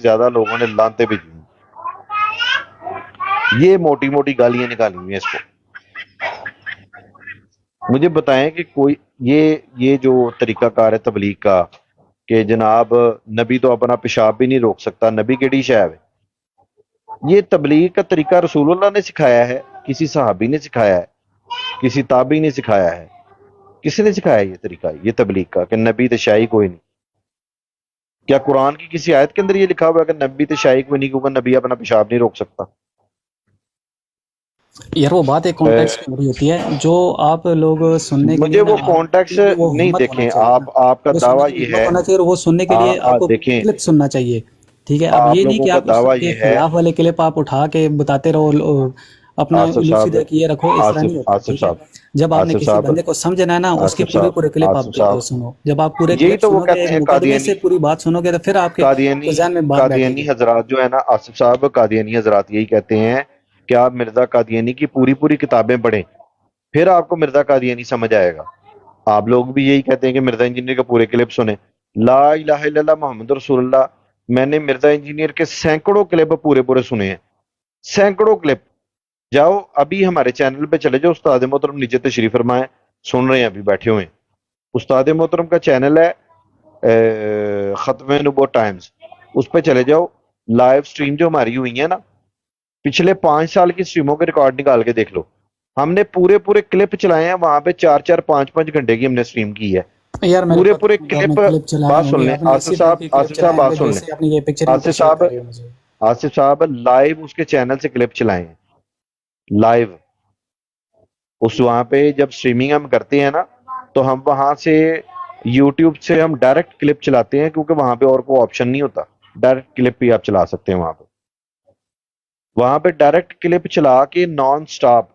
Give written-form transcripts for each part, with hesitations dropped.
زیادہ لوگوں نے لانتے بھی دی، یہ موٹی موٹی گالیاں نکالی ہوئی ہیں اس کو. مجھے بتائیں کہ کوئی یہ جو طریقہ کار ہے تبلیغ کا کہ جناب نبی تو اپنا پیشاب بھی نہیں روک سکتا، نبی کیڑی شے ہے؟ یہ تبلیغ کا طریقہ رسول اللہ نے سکھایا ہے، کسی صحابی نے سکھایا ہے، کسی تابعی نے سکھایا ہے؟ کس نے سکھایا یہ طریقہ، یہ تبلیغ کا کہ نبی تشائی کوئی نہیں؟ کیا قرآن کی کسی آیت کے اندر یہ لکھا ہوا ہے کہ نبی تشائی کوئی نہیں کیونکہ نبی اپنا پیشاب نہیں روک سکتا؟ یار وہ بات ایک کانٹیکس میں ہو رہی ہوتی ہے جو آپ لوگ سننے کے مجھے لیے نا وہ کانٹیکس وہ نہیں، ہمت ہونا دیکھیں چاہیے نا، آپ کا وہ سننے دعویٰ کی یہ ہمت ہے، ہونا چاہیے، اور وہ سننے کے لیے آپ کو دیکھیں کلپ سننا چاہیے. ٹھیک ہے، اب آپ یہ نہیں لوگوں کہ کا آپ اس دعویٰ کے یہ ہے. خلاف والے کلپ آپ اٹھا کے بتاتے رہو، اپنا آصف الو صاحب، سیدھا کیے رکھو، اس طرح نہیں ہوتا. آصف ٹھیک ہے، صاحب، جب آپ نے آصف کسی صاحب، بندے کو سمجھنا ہے نا اس کے آصف پورے صاحب، پورے کلپ آپ آصف صاحب، سنو. جب آپ پورے یہی کلپ تو وہ سنو گے کہتے ایک ہیں مقدمے سے پوری بات سنو گے تو پھر آپ کے ذہن میں بات بیٹھے گی. قادیانی حضرات جو ہے نا آصف صاحب، قادیانی حضرات یہی کہتے ہیں کہ آپ مرزا قادیانی کی پوری پوری کتابیں پڑھیں، پھر آپ کو مرزا قادیانی سمجھ آئے گا. آپ لوگ بھی یہی کہتے ہیں کہ مرزا انجینئر کے پورے کلپ سنیں. لا الہ الا اللہ محمد رسول اللہ، میں نے مرزا انجینئر کے سینکڑوں کلپ پورے پورے سنے ہیں، سینکڑوں کلپ. جاؤ ابھی ہمارے چینل پہ چلے جاؤ، استاد محترم نیچے تشریف فرمائیں، سن رہے ہیں ابھی بیٹھے ہوئے ہیں. استاد محترم کا چینل ہے ختم نبوت ٹائمز، اس پہ چلے جاؤ. لائیو سٹریم جو ہماری ہوئی ہیں نا، پچھلے 5 سال کی سٹریموں کے ریکارڈ نکال کے دیکھ لو. ہم نے پورے پورے کلپ چلائے ہیں وہاں پہ، 4 4 5 5 گھنٹے کی ہم نے سٹریم کی ہے. یار میرے پورے پتہ پورے نہیں کہ آپ نے کلپ. کلپ چلائے بات ہوں سن گے، لیں آپ نے آصف اسی ٹائپ صاحب، کے کلپ آصف چلائے صاحب ہوں بات گے سن لیں، جیسے آپ نے یہ پکچرنگ پہ آصف شو صاحب، کر رہے ہو مجھے. آصف صاحب لائیو اس کے چینل سے کلپ چلائے ہیں، لائیو. اس وہاں پہ جب سٹریمنگ ہم کرتے ہیں نا تو ہم وہاں سے یوٹیوب سے ہم ڈائریکٹ کلپ چلاتے ہیں، کیونکہ وہاں پہ اور کوئی آپشن نہیں ہوتا، ڈائریکٹ کلپ بھی آپ چلا سکتے ہیں وہاں پہ ڈائریکٹ کلپ چلا کے نان سٹاپ.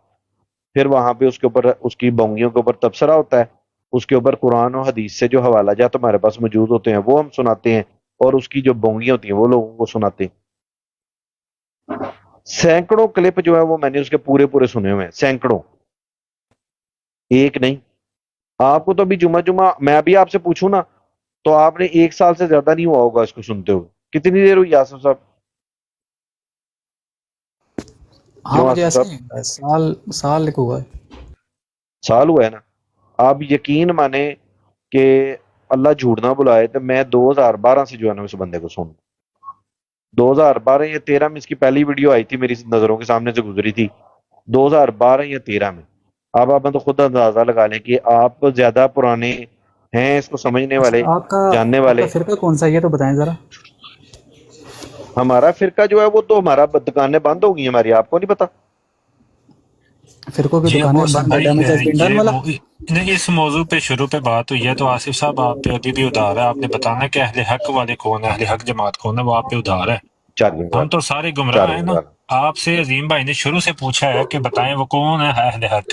پھر وہاں پہ اس کے اوپر، اس کی بونگیوں کے اوپر تبصرہ ہوتا ہے، اس کے اوپر قرآن و حدیث سے جو حوالہ جات ہمارے پاس موجود ہوتے ہیں وہ ہم سناتے ہیں، اور اس کی جو بونگیاں ہوتی ہیں وہ لوگوں کو سناتے ہیں. سینکڑوں کلپ جو ہے وہ میں نے اس کے پورے پورے سنے ہوئے ہیں، سینکڑوں، ایک نہیں. آپ کو تو ابھی جمعہ جمعہ میں ابھی آپ سے پوچھوں نا تو آپ نے 1 سال سے زیادہ نہیں ہوا ہوگا اس کو سنتے ہوئے. کتنی دیر ہوئی آصف صاحب؟ ہاں کیوں مجھے آصف ایسے صاحب؟ ہی سال لکھا ہوا ہے. سال ہوا ہے نا. آپ یقین مانے کہ اللہ جھوٹ نہ بلائے تو میں 2012 سے جو ہے نا اس بندے کو سن، 2012 یا 13 میں اس کی پہلی ویڈیو آئی تھی، میری نظروں کے سامنے سے گزری تھی 2012 یا 13 میں. اب آپ تو خود اندازہ لگا لیں کہ آپ زیادہ پرانے ہیں اس کو سمجھنے والے، اچھا جاننے آپ کا والے. فرقہ کون سا ہے یہ تو بتائیں ذرا. ہمارا فرقہ جو ہے وہ تو ہمارا دکانیں بند ہو گئی ہماری، آپ کو نہیں پتا؟ فرقوں کی جی ابو دکانیں حسن بند ہے، بھائی، ڈیمیج ہیز بین ڈن والا. نہیں، اس موضوع پہ شروع پہ بات ہوئی ہے تو آصف صاحب آپ پہ ابھی بھی ادھار ہے. آپ نے بتانا کہ اہل حق والے کون ہیں، اہل حق جماعت کون ہے، وہ آپ پہ ادھار ہے. چارجنگ ہم والا، تو سارے گمراہ ہیں چارجنگ نا. والا. آپ سے عظیم بھائی نے شروع سے پوچھا ہے کہ بتائیں وہ کون ہے اہل حق،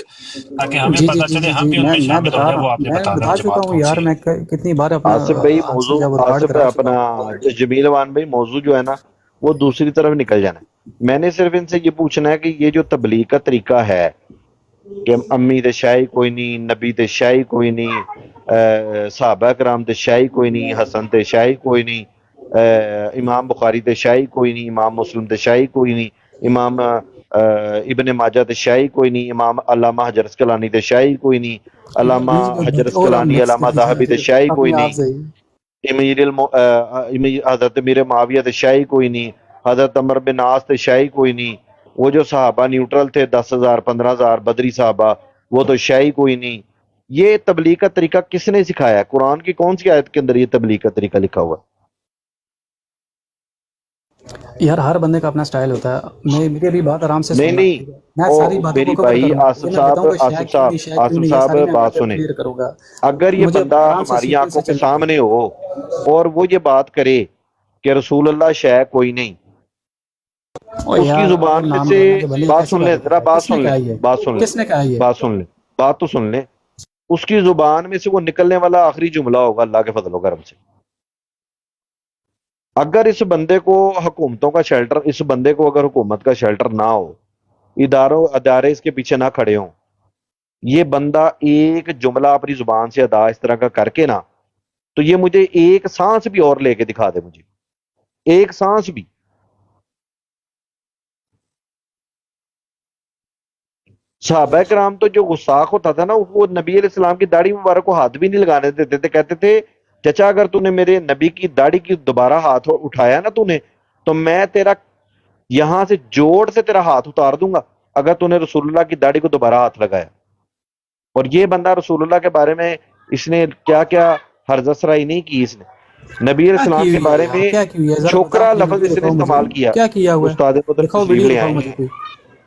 تاکہ ہمیں جی جی پتہ جی چلے جی ہم جی بھی ان میں میں شامل ہو بتا جائیں. رہا وہ ہوں، آپ نے میں بتانا بتا چکا جماعت ہوں کون یار، سی ہے. میں کتنی بار اپنا آصف بھائی آنسر موضوع، جو ہے وہ ریکارڈ آصف کرا بھائی چکا اپنا ہوں آلریڈی. جمیل وان بھائی موضوع جو ہے نا وہ دوسری طرف نکل جانا ہے. میں نے صرف ان سے یہ پوچھنا ہے کہ یہ جو تبلیغ کا طریقہ ہے کہ امی تے شاہی کوئی نہیں، نبی تے شاہی کوئی نہیں، صحابہ کرام تے شاہی کوئی نہیں، حسن تے شاہی کوئی نہیں، امام بخاری تے شاہی کوئی نہیں، امام مسلم تے شاہی کوئی نہیں، امام ابن ماجہ تے شاہی کوئی نہیں، امام علامہ حجر اسقلانی تے شاہی کوئی نہیں، علامہ حجر اور ہم اسقلانی مکس علامہ کر دیتے ہیں ذہبی تے پھر شاہی کوئی اپنے آپ نہیں، سے ہی. حضرت امیر معاویہ تے شاہی کوئی نہیں، حضرت عمر بن عاص تے شاہی کوئی نہیں، وہ جو صحابہ نیوٹرل تھے 10,000 15,000 بدری صحابہ وہ تو شاہی کوئی نہیں. یہ تبلیغ کا طریقہ کس نے سکھایا ہے؟ قرآن کی کون سی آیت کے اندر یہ تبلیغ کا طریقہ لکھا ہوا ہے؟ یار ہر بندے کا اپنا سٹائل ہوتا ہے. میری بھی بات آرام سے نہیں سننا، نہیں، ٹھیک ہے؟ میں او ساری باتوں کو میری کور بھائی کروں گا. یہ آصف میں صاحب، بتاؤں گا شے آصف کیوں صاحب، نہیں، شے کیوں آصف نہیں، یہ صاحب ساری میں بات باتیں سنیں. کلیئر کروں گا. اگر یہ مجھے بندہ آرام سے ہماری سیکوینس سے آنکھوں کے چلنا ہے. سامنے ہو اور وہ یہ بات کرے کہ رسول اللہ شے کوئی نہیں، او اس کی یار ابو زبان میں نام سے لینا کے بھلے بات کیسی سن لیں، باتیں کر ذرا رہا ہے؟ بات کس نے سن لیں، کہا یہ؟ بات سن لیں، کس نے کہا یہ؟ بات سن لیں، بات تو سن لیں. اس کی زبان میں سے وہ نکلنے والا آخری جملہ ہوگا اللہ کے فضل و کرم سے. اگر اس بندے کو حکومتوں کا شیلٹر، اس بندے کو اگر حکومت کا شیلٹر نہ ہو، ادارے اس کے پیچھے نہ کھڑے ہوں، یہ بندہ ایک جملہ اپنی زبان سے ادا اس طرح کا کر کے نا، تو یہ مجھے ایک سانس بھی اور لے کے دکھا دے مجھے ایک سانس بھی. صحابہ کرام تو جو غصاق ہوتا تھا نا وہ نبی علیہ السلام کی داڑھی مبارک کو ہاتھ بھی نہیں لگانے دیتے تھے. کہتے تھے چچا اگر تو نے میرے نبی کی داڑھی کی دوبارہ ہاتھ اٹھایا نا تو نے تو میں تیرا یہاں سے جوڑ سے تیرا ہاتھ اتار دوں گا اگر تو نے رسول اللہ کی داڑھی کو دوبارہ ہاتھ لگایا. اور یہ بندہ رسول اللہ کے بارے میں اس نے کیا کیا حرزت سرائی نہیں کی. اس نے نبی علیہ کیا السلام کی کے ہوئی ہے بارے یار؟ میں کیا کی ہوئی ہے؟ ذرا چھوکرا بتاؤ، لفظ ویڈیو اس نے دکھاؤ مجھے، استعمال کیا. کیا کیا ہوا ہے؟ استاد محترم دکھاؤ تشریف ویڈیو لے دکھاؤ آئیں. مجھے کوئی.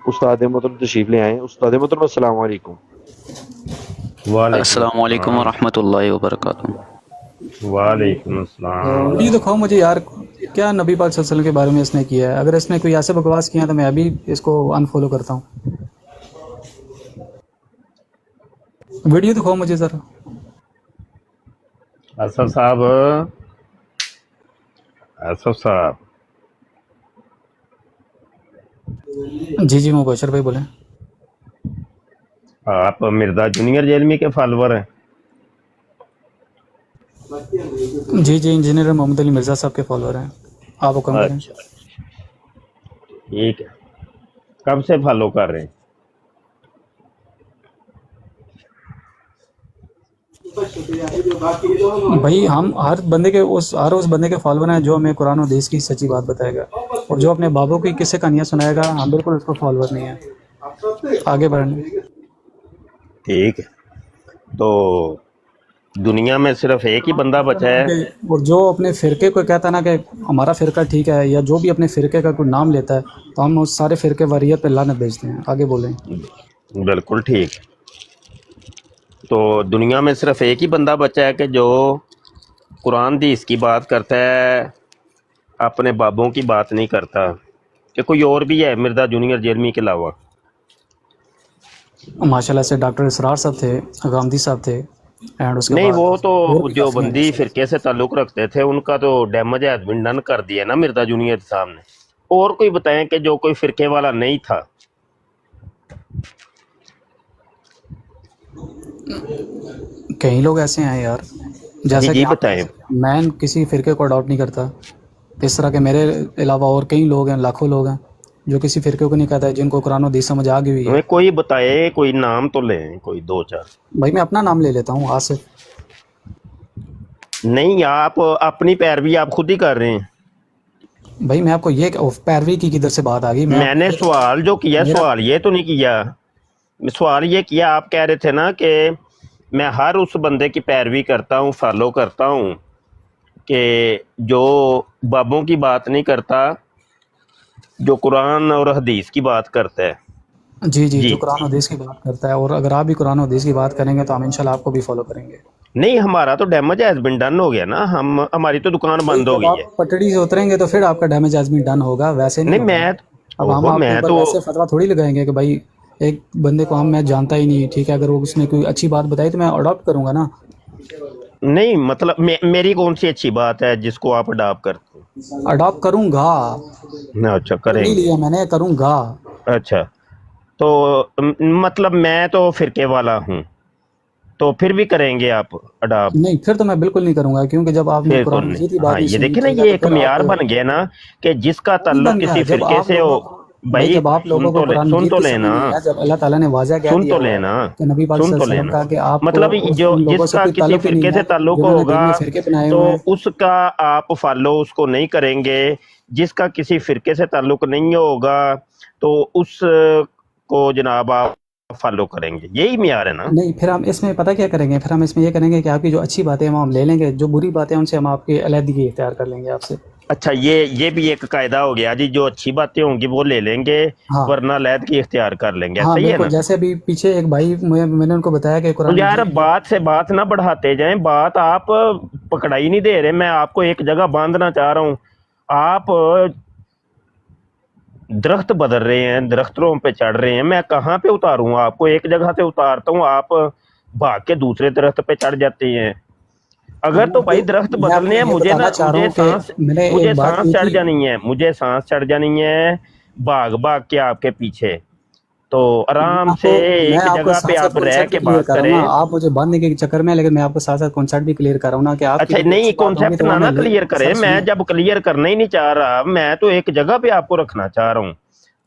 استاد محترم تشریف لے آئیں. استاد محترم السلام علیکم. وعلیکم السلام علیکم السلام. ورحمۃ اللہ وبرکاتہ. وعلیکم السلام. ویڈیو دکھاؤ مجھے یار، کیا نبی پاک صلی اللہ علیہ وسلم کے بارے میں اس نے کیا ہے؟ اگر اس نے کوئی ایسے بکواس کیا تو میں ابھی اس کو انفالو کرتا ہوں. ویڈیو دکھاؤ مجھے ذرا. اسد صاحب، اسد صاحب، جی جی مبشر بھائی بولیں. آپ مرزا جونیئر جیلمی کے فالوور ہیں؟ جی جی انجینئر محمد علی مرزا صاحب کے فالوور ہیں. آپ حکم کریں. اچھا ٹھیک ہے. کب سے فالو کر رہے ہیں؟ بھائی ہم ہر بندے کے ہر اس بندے کے فالوور ہیں جو ہمیں قرآن و حدیث کی سچی بات بتائے گا، اور جو اپنے بابوں کی قصے کہانیاں سنائے گا ہم بالکل اس کو فالوور نہیں ہیں. آگے بڑھیں. ٹھیک ہے. تو دنیا میں صرف ایک ہی بندہ بچا ہے؟ اور جو اپنے فرقے کو کہتا ہے نا کہ ہمارا فرقہ ٹھیک ہے، یا جو بھی اپنے فرقے کا کوئی نام لیتا ہے تو ہم اس سارے فرقے واریت پہ لعنت بھیجتے ہیں. آگے بولیں. بالکل ٹھیک. تو دنیا میں صرف ایک ہی بندہ بچا ہے کہ جو قرآن حدیث کی بات کرتا ہے، اپنے بابوں کی بات نہیں کرتا، کہ کوئی اور بھی ہے مرزا جونیئر جیلمی کے علاوہ؟ ماشاء اللہ سے ڈاکٹر اسرار صاحب تھے، غامدی صاحب تھے، اینڈ اس کے نہیں، بعد وہ اور تو بھی جو کافی ہیں بندی ماشاء اللہ فرقے سے تعلق رکھتے تھے ان کا تو ڈیمیج ہیز بین ڈن کر دیا نا مرزا جونیئر صاحب نے. اور کوئی بتائیں کہ جو کوئی فرقے والا نہیں تھا. سے. کئی لوگ ایسے ہیں یار، جی جیسا کہ جی آپ بتائیں. میں کسی فرقے کو اڈاپٹ نہیں کرتا، اس طرح کے میرے علاوہ اور کئی لوگ ہیں، لاکھوں لوگ ہیں جو کسی فرقے کو نہیں کہتا ہے، جن کو قرآن و حدیث سمجھ آ گئی ہوئی ہے. ہمیں کوئی بتائے، کوئی نام تو لیں، کوئی دو چار. بھائی میں اپنا نام لے لیتا ہوں، آصف. نہیں، آپ اپنی پیروی آپ خود ہی کر رہے ہیں. بھائی میں آپ کو یہ پیروی کی کدھر سے بات آ گئی؟ میں آپ میں کو نے سوال جو کیا، میرا سوال یہ تو نہیں کیا. سوال یہ کیا، آپ کہہ رہے تھے نا کہ میں ہر اس بندے کی پیروی کرتا ہوں، فالو کرتا ہوں کہ جو بابوں کی بات نہیں کرتا، جو قرآن اور حدیث کی بات کرتا ہے. جی جی جی جو قرآن و حدیث کی بات کرتا ہے، اور اگر آپ بھی قرآن و حدیث کی بات کریں گے تو ہم انشاءاللہ آپ کو بھی فالو کریں گے. نہیں، ہمارا تو ڈیمیج ہیز بین ڈن ہو گیا نا. ہماری تو دکان بھائی بند ہو جب گئی آپ ہے. پٹڑی سے اتریں گے تو پھر آپ کا ڈیمیج آزمی ڈن ہوگا، ویسے نہیں نہیں، ہوگا نا. میں اب ہم آپ کے میں اوپر تو ویسے فتویٰ تھوڑی لگائیں گے کہ بھائی ایک بندے کو میں جانتا ہی نہیں، ٹھیک ہے، اگر وہ اس نے کوئی اچھی بات بتائی تو میں اڈاپٹ کروں گا نا. نہیں، مطلب میری کون سی اچھی بات ہے جس کو آپ اڈاپٹ کرتے اڈاپٹ کروں گا، ہیں؟ اچھا کر کریں نہیں گے. لیا میں نے، کروں گا. اچھا، تو مطلب میں تو فرقے والا ہوں، تو پھر بھی کریں گے آپ اڈاپٹ؟ نہیں پھر تو میں بالکل نہیں کروں گا، کیونکہ جب آپ نے پھر تو قرآن نہیں. مجید کی بات ہاں، نہیں یہ سنی، دیکھیں نا، ٹھیک ہے، یہ تو ایک پھر آپ معیار بن گیا نا کہ جس کا نہیں تعلق بن گیا. کسی جب فرقے آپ سے ہو. لوگوں بھائی جب آپ لوگوں کو قرآن سن مجید تو کی سمجھ لینا، نہیں ہے، جب اللہ تعالیٰ نے واضح کہہ سن دیا تو ہوا ہے لینا، کہ نبی پاک سن صلی تو اللہ علیہ وسلم لینا. کا کہ آپ کو مطلب جو ان لوگوں جس سے کا کوئی کسی تعلق ہی فرقے نہیں سے ہے تعلق جنہوں نے دین ہوگا میں فرقے بنائے تو ہوئے ہیں. اس کا آپ فالو اس کو نہیں کریں گے. جس کا کسی فرقے سے تعلق نہیں ہوگا تو اس کو جناب آپ فالو کریں گے. یہی معیار ہے نا. نہیں پھر ہم اس میں پتہ کیا کریں گے، پھر ہم اس میں یہ کریں گے کہ آپ کی جو اچھی باتیں ہیں وہ ہم لے لیں گے، جو بری باتیں ہیں ان سے ہم آپ کی علیحدگی اختیار کر لیں گے آپ سے. اچھا، یہ بھی ایک قاعدہ ہو گیا جی، جو اچھی باتیں ہوں گی وہ لے لیں گے، ہاں ورنہ علیحدگی کی اختیار کر لیں گے. ہاں صحیح ہے بالکل. نا؟ جیسے ابھی پیچھے ایک بھائی میں نے ان کو بتایا کہ قرآن یار مجید بات سے بات نہ بڑھاتے جائیں، بات آپ پکڑائی نہیں دے رہے. میں آپ کو ایک جگہ باندھنا چاہ رہا ہوں. آپ درخت بدل رہے ہیں، درختوں پہ چڑھ رہے ہیں. میں کہاں پہ اتاروں آپ کو؟ ایک جگہ سے اتارتا ہوں، آپ بھاگ کے دوسرے درخت پہ چڑھ جاتے ہیں. اگر تو بھائی درخت میں آپ کو بدلنے ہیں، یہ مجھے نا بتانا چاہ رہا ہوں کہ میں نے مجھے ایک بات سانس کی چڑھ تھی. جانی ہے، مجھے سانس چڑھ جانی ہے بھاگ بھاگ کے آپ کے پیچھے. تو آرام سے میں ایک آپ کو جگہ ساتھ پہ ساتھ آپ رہ کانسیپٹ کے بھی کلیئر بات کر رہا ہوں کریں. نا، آپ مجھے باندھنے کے چکر میں، لیکن میں آپ کو ساتھ ساتھ کانسیپٹ بھی کلیئر کر رہا ہوں نا کہ آپ کی اچھا جو بھی نہیں، اچھی بات ہوگی کانسیپٹ تو وہ نہ میں کلیئر کرے، سر میں سنیں. جب کلیئر کرنا ہی نہیں چاہ رہا، میں تو ایک جگہ پہ آپ کو رکھنا چاہ رہا ہوں.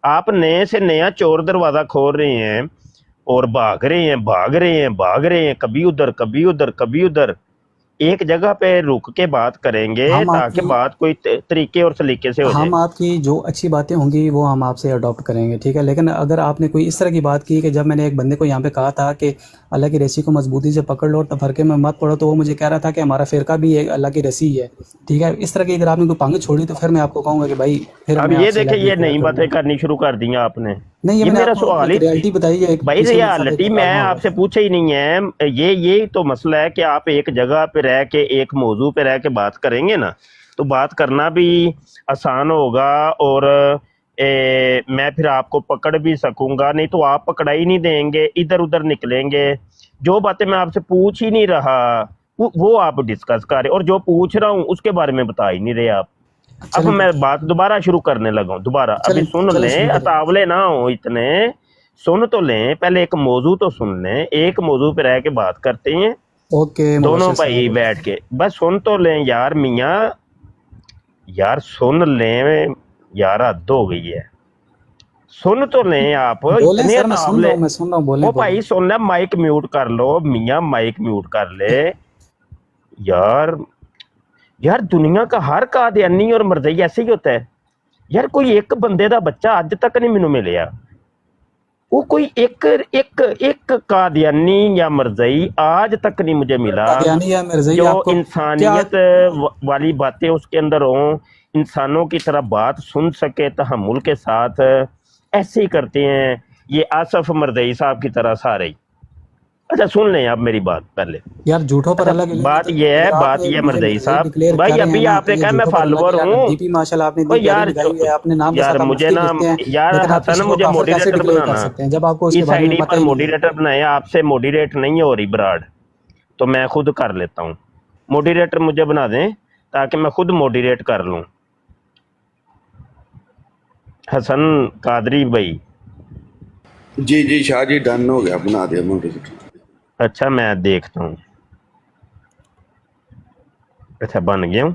آپ نئے سے نیا چور دروازہ کھول رہے ہیں اور بھاگ رہے ہیں بھاگ رہے ہیں بھاگ رہے ہیں، کبھی ادھر کبھی ادھر کبھی ادھر. ایک جگہ پہ رک کے بات کریں گے ہم آپ تاکہ کی بات کوئی طریقے اور سلیقے سے ہو جائے. ہم آپ کی جو اچھی باتیں ہوں گی وہ ہم آپ سے اڈاپٹ کریں گے، ٹھیک ہے. لیکن اگر آپ نے کوئی اس طرح کی بات کی کہ جب میں نے ایک بندے کو یہاں پہ کہا تھا کہ اللہ کی رسی کو مضبوطی سے پکڑ لو اور تفرقے میں مت پڑو، تو وہ مجھے کہہ رہا تھا کہ ہمارا فرقہ بھی ایک اللہ کی رسی ہی ہے، ٹھیک ہے. اس طرح کی اگر آپ نے کوئی پانگ چھوڑی تو پھر میں آپ کو کہوں گا کہ بھائی پھر اب میں یہ آپ سے دیکھیں، لیول یہ کلیئر نئی کروں باتیں گا. کرنی شروع کر دی ہیں آپ نے. نہیں، یہ یہ میں نے میرا آپ کو سوال ایک ہی ریالٹی بتائی ہے، بھائی کسی کے ساتھ ایک ریالٹی میں مکالمہ ہوا آپ سے تھا. پوچھا ہی نہیں ہے. یہی تو مسئلہ ہے کہ آپ ایک جگہ پہ رہ کے ایک موضوع پہ رہ کے بات کریں گے نا تو بات کرنا بھی آسان ہوگا، اور میں پھر آپ کو پکڑ بھی سکوں گا. نہیں تو آپ پکڑا ہی نہیں دیں گے، ادھر ادھر نکلیں گے. جو باتیں میں آپ سے پوچھ ہی نہیں رہا وہ آپ ڈسکس کر رہے، اور جو پوچھ رہا ہوں اس کے بارے میں بتا ہی نہیں رہے آپ. اب چلیں میں بات دوبارہ شروع کرنے لگا ہوں دوبارہ. ابھی چلیں سن چلیں لیں، شروع کریں. اتاولے نہ ہوں اتنے. سن تو لیں پہلے، ایک موضوع تو سن لیں. ایک موضوع پہ رہ کے بات کرتے ہیں اوکے دونوں مبشر بھائی صاحب. بیٹھ کے. بس سن تو لیں یار میاں، یار سن لیں یار، حد ہو گئی ہے. سن تو لیں آپ بولیں اتنے سر، میں سن رہا اتاولے. ہوں، میں سن رہا ہوں، بولیں او بولیں. بھائی سن لیں، مائک میوٹ کر لو میاں، مائک میوٹ کر لے. یار یار دنیا کا ہر قادیانی اور مرزائی ایسے ہی ہوتا ہے یار. کوئی ایک بندے دا بچہ اج تک نہیں مینوں ملیا، وہ کوئی ایک قادیانی یا مرزائی آج تک نہیں مجھے ملا قادیانی یا مرزائی جو آپ کو کیا؟ انسانیت والی باتیں اس کے اندر ہوں، انسانوں کی طرح بات سن سکے تحمل کے ساتھ. ایسے ہی کرتے ہیں یہ آصف مرزائی صاحب کی طرح سارے ہی. اچھا سن لیں آپ میری بات پہلے. یار جھوٹوں پر اچھا اللہ کی بات لعنت ہے. یہ ہے، اگر آپ بات نے یہ ہے مجھے مرزائی مرزائی صاحب. ڈکلیئر کر بھائی رہے ہیں ابھی نا آپ تو نے یہ کہا میں جھوٹوں پر اللہ کی فالوور لعنت. ہوں. ڈی پی ماشاء اللہ آپ نے او اتنی پیاری یار لگائی ہے، اپنے نام کے یار ساتھ آپ مجھے مفتی نا، لکھتے ہیں، یار لیکن آپ حسن کسی کو مجھے کافر کیسے موڈیریٹر ڈکلیئر کر بنانا. سکتے ہیں جب آپ کو اس کے اس بارے آئی میں ڈی پتہ پر ہی نہیں ہے؟ موڈیریٹر بنائے، آپ سے موڈیریٹ نہیں ہو رہی براڈ، تو میں خود کر لیتا ہوں. موڈیریٹر مجھے بنا دیں تاکہ میں خود موڈیریٹ کر لوں. حسن قادری بھائی. جی جی شاہ جی ڈن ہو گیا، بنا دیا مجھے. اچھا میں دیکھتا ہوں. اچھا بن گیا ہوں.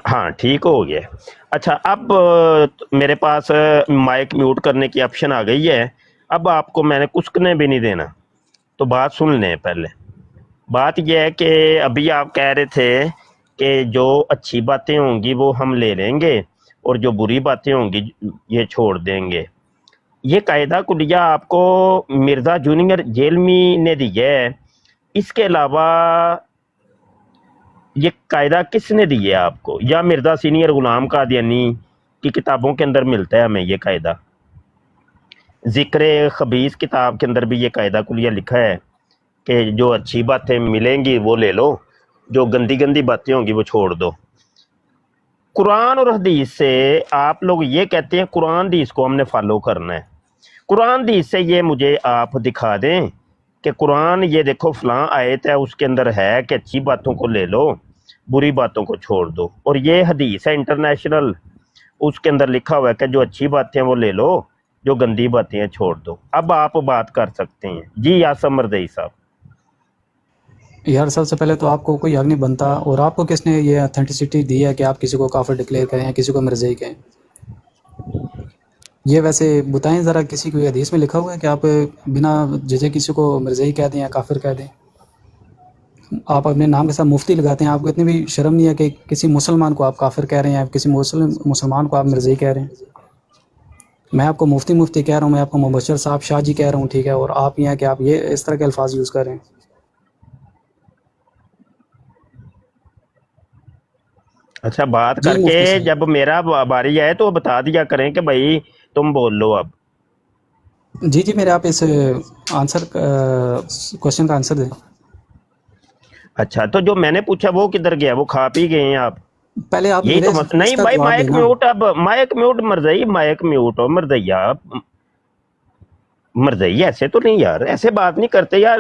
ہاں ٹھیک ہو گیا. اچھا اب میرے پاس مائک میوٹ کرنے کی آپشن آ گئی ہے. اب آپ کو میں نے کسکنے بھی نہیں دینا، تو بات سن لیں پہلے. بات یہ ہے کہ ابھی آپ کہہ رہے تھے کہ جو اچھی باتیں ہوں گی وہ ہم لے لیں گے اور جو بری باتیں ہوں گی یہ چھوڑ دیں گے. یہ قاعدہ کلیہ آپ کو مرزا جونیئر جیلمی نے دیا ہے. اس کے علاوہ یہ قاعدہ کس نے دیا ہے آپ کو؟ یا مرزا سینئر غلام قادیانی کی کتابوں کے اندر ملتا ہے ہمیں یہ قاعدہ. ذکر خبیث کتاب کے اندر بھی یہ قاعدہ کلیہ لکھا ہے کہ جو اچھی باتیں ملیں گی وہ لے لو، جو گندی گندی باتیں ہوں گی وہ چھوڑ دو. قرآن اور حدیث سے آپ لوگ یہ کہتے ہیں قرآن حدیث کو ہم نے فالو کرنا ہے. قرآن حدیث سے یہ مجھے آپ دکھا دیں کہ قرآن یہ دیکھو فلاں آیت ہے اس کے اندر ہے کہ اچھی باتوں کو لے لو بری باتوں کو چھوڑ دو، اور یہ حدیث ہے انٹرنیشنل، اس کے اندر لکھا ہوا ہے کہ جو اچھی باتیں ہیں وہ لے لو، جو گندی باتیں ہیں چھوڑ دو. اب آپ بات کر سکتے ہیں. جی آصف مرزائی صاحب. یار سب سے پہلے تو آپ کو کوئی حق نہیں بنتا، اور آپ کو کس نے یہ اتھینٹسٹی دی ہے کہ آپ کسی کو کافر ڈکلیئر کریں یا کسی کو مرزائی کہیں؟ یہ ویسے بتائیں ذرا، کسی کو حدیث میں لکھا ہوا ہے کہ آپ بنا ججے کسی کو مرزائی کہہ دیں یا کافر کہہ دیں؟ آپ اپنے نام کے ساتھ مفتی لگاتے ہیں، آپ کو اتنی بھی شرم نہیں ہے کہ کسی مسلمان کو آپ کافر کہہ رہے ہیں یا کسی مسلمان کو آپ مرزائی کہہ رہے ہیں؟ میں آپ کو مفتی کہہ رہا ہوں، میں آپ کو مبشر صاحب شاہ جی کہہ رہا ہوں، ٹھیک ہے، اور آپ یہ ہیں کہ آپ یہ اس طرح کے الفاظ یوز کر رہے ہیں. اچھا بات جی کر کے مفتی صاحب. جب میرا باری آئے تو بتا دیا کریں کہ بھائی تم بول لو اب. جی میرے آپ اس آنسر کوشچن کا آنسر دیں. اچھا تو جو میں نے پوچھا وہ کدھر گیا؟ وہ کھا پی گئے ہیں آپ؟ پہلے آپ یہی میرے تو اس نہیں کا بھائی جواب مائک دینا. میوٹ. اب مائک میوٹ مرزائی، مائک میوٹ ہو مرزیا. مرزائی ایسے تو نہیں یار، ایسے بات نہیں کرتے یار.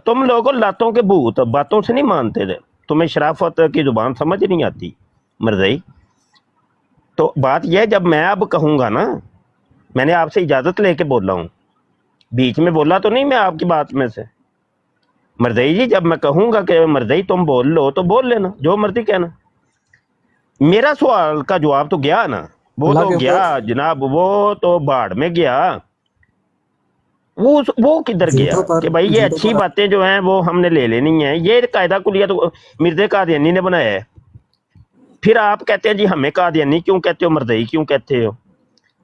تم لوگوں لاتوں کے بھوت باتوں سے نہیں مانتے تھے، تمہیں شرافت کی زبان سمجھ نہیں آتی مرزائی. تو بات یہ ہے جب میں اب کہوں گا نا میں نے آپ سے اجازت لے کے بولا ہوں, بیچ میں بولا تو نہیں میں آپ کی بات میں سے. مرزئی جی جب میں کہوں گا کہ مرزئی تم بول لو تو بول لینا, جو مرضی کہنا. میرا سوال کا جواب تو گیا نا, وہ اللہ تو کے گیا جناب, وہ تو باڑ میں گیا. وہ کدھر گیا جھوٹوں پر کہ بھائی یہ جھوٹوں اچھی پر باتیں جو ہیں وہ ہم نے لے لینی ہیں. یہ قاعدہ کلیہ تو مرزا قادیانی نے بنایا ہے. پھر آپ کہتے ہیں جی ہمیں قادیانی کیوں کہتے ہو, مرزئی کیوں کہتے ہو.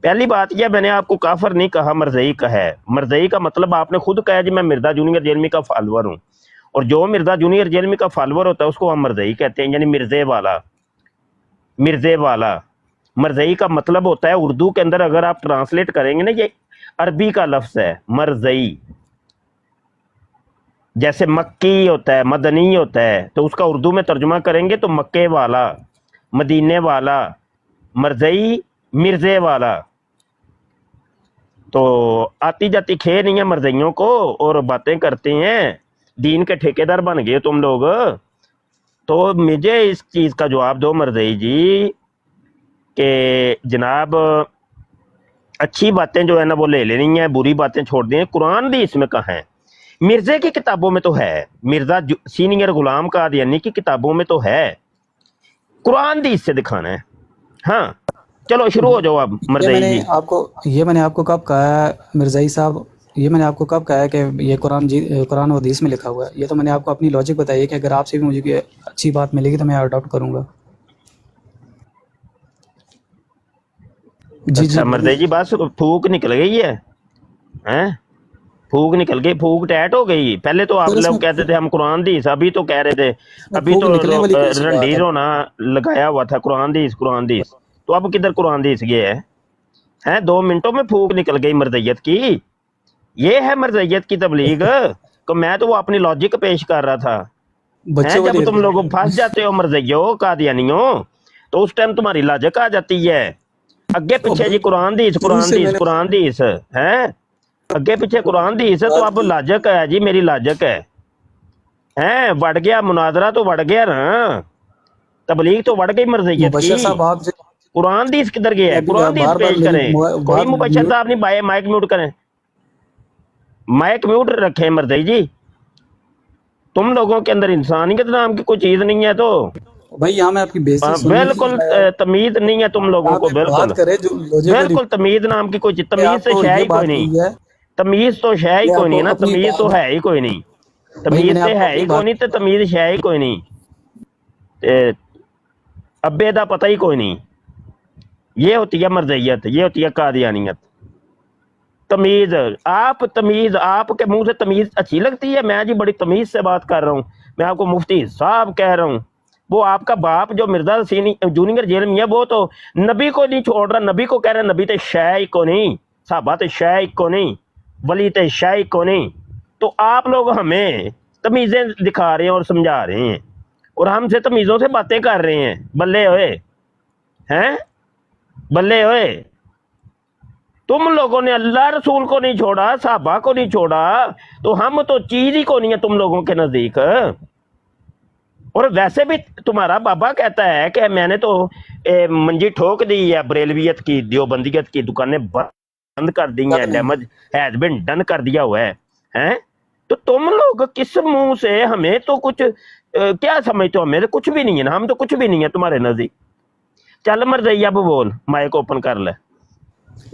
پہلی بات یہ, میں نے آپ کو کافر نہیں کہا, مرزئی کا ہے. مرزئی کا مطلب آپ نے خود کہا جی میں مرزا جونیئر جیلمی کا فالوور ہوں, اور جو مرزا جونیئر جیلمی کا فالوور ہوتا ہے اس کو ہم مرزئی کہتے ہیں, یعنی مرزے والا. مرزے والا مرزئی کا مطلب ہوتا ہے اردو کے اندر, اگر آپ ٹرانسلیٹ کریں گے نا, یہ عربی کا لفظ ہے مرزئی. جیسے مکی ہوتا ہے, مدنی ہوتا ہے, تو اس کا اردو میں ترجمہ کریں گے تو مکے والا, مدینے والا. مرزئی مرزے والا. تو آتی جاتی کھے نہیں ہے مرزئیوں کو, اور باتیں کرتے ہیں, دین کے ٹھیکیدار بن گئے تم لوگ. تو مجھے اس چیز کا جواب دو مرزئی جی کہ جناب اچھی باتیں جو ہے نا وہ لے لینی ہیں, بری باتیں چھوڑ دیں. قرآن بھی اس میں کہاں ہے؟ مرزے کی کتابوں میں تو ہے, مرزا سینئر غلام قادیانی کی کتابوں میں تو ہے. قرآن بھی اس سے دکھانا ہے. ہاں چلو شروع ہو جاؤ اب مرزئی جی. یہ میں نے آپ کو کب کہا ہے مرزائی صاحب, یہ میں نے آپ کو کب کہا ہے کہ یہ قرآن و حدیث میں لکھا ہوا ہے؟ یہ تو میں نے آپ کو اپنی لاجک بتائی ہے کہ اگر آپ سے بھی مجھے کوئی اچھی بات ملے گی تو میں اڈاپٹ کروں گا. جی اچھا جی مرزئی جی بس پھوک نکل گئی ہے, ہیں پھوک نکل گئی, پھوک ٹیٹ ہو گئی. پہلے تو آپ پھر اس لوگ میں کہتے تھے ہم قرآن دیس, ابھی تو کہہ رہے تھے, ابھی پھوک تو نکلنے والی کون سی بات رنڈی ہے؟ رونا لگایا ہوا تھا قرآن دیس قرآن دیس. تو اب کدھر قرآن دیس گئے ہیں 2 منٹوں میں پھوک نکل گئی مرزیت کی. یہ ہے مرزیت کی تبلیغ. کہ میں تو وہ اپنی لاجک پیش کر رہا تھا. بچوں والی جب تم لوگ حرکت. پھنس جاتے ہو مرزیوں قادیانیوں, تو اس ٹائم تمہاری لاجک آ جاتی ہے. اگے پیچھے جی قرآن دیس شروع قرآن سے میں دیس نے قرآن دیس ہے, اگے پیچھے قرآن دیس ہے. تو بات اب کی لاجک ہے جی, میری لاجک ہے. بڑھ گیا مناظرہ, تو بڑھ گیا نا, تبلیغ تو بڑھ گئی مرزیت مبشر کی. صاحب, آپ قرآن دیس کدھر گیا میں ہے؟ ابھی قرآن دیس بار بار پیش میری کریں. کوئی بات مبشر میوٹ. صاحب نہیں, مائک میوٹ کریں, مائک میوٹ رکھیں مرزئی جی. تم لوگوں کے اندر انسانیت نام کی کوئی چیز نہیں ہے. تو بھائی یہاں میں آپ کی بےزتی سننے کی بالکل تمیز نہیں ہے تم لوگوں آپ کو, ایک بالکل بات کرے جو لاجیکلی بالکل تمیز نام کی کوئی چیز, تمیز آپ سے کو شے یہ ہی کوئی بات نہیں. کہی ہے تمیز تو شے ہی کہ کوئی آپ نہیں ہے نا, اپنی تمیز تو بات, ہے ہی کوئی نہیں. بھائی میں تمیز نے تے آپ کو ہے اپنی ہی کوئی بات, نہیں, تے تمیز شے ہی کوئی نہیں, تے ابے دا پتہ ہی کوئی نہیں. یہ ہوتی ہے مرزیت, یہ ہوتی ہے قادیانیت. تمیز, آپ کے منہ سے تمیز اچھی لگتی ہے؟ میں جی بڑی تمیز سے بات کر رہا ہوں, میں آپ کو مفتی صاحب کہہ رہا ہوں. وہ آپ کا باپ جو مرزا جونیئر جیل میں ہے, وہ تو نبی کو نہیں چھوڑ رہا, نبی کو کہہ رہا ہے نبی تے شے کو نہیں, صحابہ تے شے کو نہیں, ولی تے شے کو نہیں. تو آپ لوگ ہمیں تمیزیں دکھا رہے ہیں اور سمجھا رہے ہیں, اور ہم سے تمیزوں سے باتیں کر رہے ہیں. بلے ہوئے ہیں, بلے ہوئے. تم لوگوں نے اللہ رسول کو نہیں چھوڑا, صحابہ کو نہیں چھوڑا, تو ہم تو چیز ہی کو نہیں ہے تم لوگوں کے نزدیک. اور ویسے بھی تمہارا بابا کہتا ہے کہ میں نے تو منجی ٹھوک دی ہے, بریلویت کی دیوبندیت کی دکانیں بند کر دی ہیں, ڈیمیج ہیز بین ڈن کر دیا ہوا ہے. تو تم لوگ کس منہ سے ہمیں تو کچھ کیا سمجھتے ہو؟ ہمیں تو کچھ بھی نہیں ہے نا, ہم تو کچھ بھی نہیں ہے تمہارے نزدیک. چل مرزئی اب بول, مائک اوپن کر لے.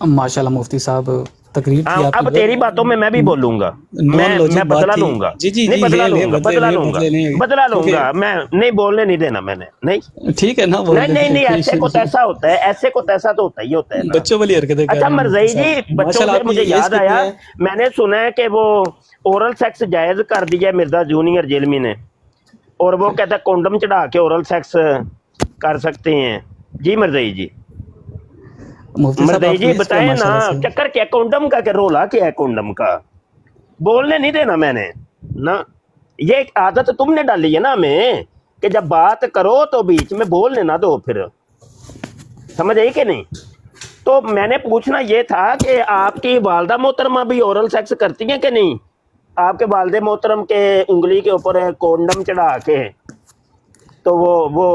ماشاءاللہ مفتی صاحب تقریر تھی آپ کی, اب تیری باتوں میں بھی بولوں گا, نان میں لاجک بات بدلا تھی. لوں گا, جی جی نہیں جی, بدلا لے لوں گا, بدلا لوں گا, بدلے لیں, بدلا لوں کیونکہ گا. میں نہیں بولنے نہیں دینا میں نے, نہیں ٹھیک ہے نا, بول نہیں نہیں دیں نہیں, ایسے کو کوئی تیسا ہوتا ہے, ایسے کو تیسا تو ہوتا ہی ہے نا. بچوں والی حرکتیں کر اچھا رہے ہیں مفتی مرزئی جی, صاحب. بچوں ماشاءاللہ سے آپ کی مجھے ایج یاد کتنی آیا, ہے؟ میں نے سنا ہے کہ وہ اورل سیکس جائز کر دیا مرزا جونیئر جیلمی نے, اور وہ کہتا ہے کونڈم چڑھا کے اورل سیکس کر سکتے ہیں. جی مرزئی جی, مفتی صاحب مرزئی آپ کی جی ایج کیا ہے بتائیں نا, ماشاءاللہ سے؟ چکر کیا کونڈم کا, کیا رولا کیا ہے کونڈم کا؟ بولنے نہیں دینا میں نے نا. یہ ایک عادت تم نے ڈالی ہے نا ہمیں, کہ جب بات کرو تو بیچ میں بولنے نہ دو, پھر سمجھ آئی کہ نہیں؟ تو میں نے پوچھنا یہ تھا کہ آپ کی والدہ محترمہ بھی اورل سیکس کرتی ہیں کہ نہیں؟ آپ کے والد محترم کے انگلی کے اوپر کونڈم چڑھا کے, تو وہ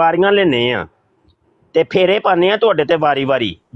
ਵਾਰੀਆਂ ਲੈਨੇ ਆ ਤੇ ਫੇਰੇ ਪਾਣੇ ਆ ਤੁਹਾਡੇ ਤੇ ਵਾਰੀ-ਵਾਰੀ।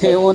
ਤੇ ਉਹ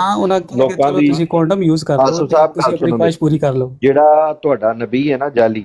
ਹਾਂ ਉਹਨਾਂ ਕਿਹਾ ਕਿ ਲੋਕਾਂ ਚਲੋ ਦੀ, ਤੁਸੀਂ ਕੰਡਮ ਯੂਜ਼ ਕਰ ਲਓ ਆਸਿਫ ਤੇ ਸਾਹਿਬ ਤੁਸੀਂ ਗੱਲ ਆਪਣੀ ਸੁਣੋ ਖੁਆਇਸ਼ ਮੇਰੀ। ਪੂਰੀ ਕਰ ਲਓ। ਜਿਹੜਾ ਤੁਹਾਡਾ ਨਬੀ ਹੈ ਨਾ ਜਾਲੀ,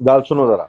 ਗੱਲ ਸੁਣੋ ਜ਼ਰਾ,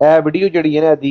ਇਹ ਵੀਡੀਓ ਜਿਹੜੀ ਹੈ ਨਾ ਇਹਦੀ,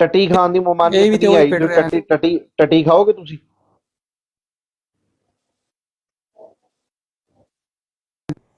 ਟੱਟੀ ਖਾਣ ਦੀ ਇਹ ਮਮਾਨੀਅਤ ਵੀ ਤੇ ਨਹੀਂ ਉਹੀ ਆਈ, ਪਿੱਟ ਜੋ ਰਿਹਾ ਟੱਟੀ ਟੱਟੀ ਟੱਟੀ ਖਾਓਗੇ ਤੁਸੀਂ?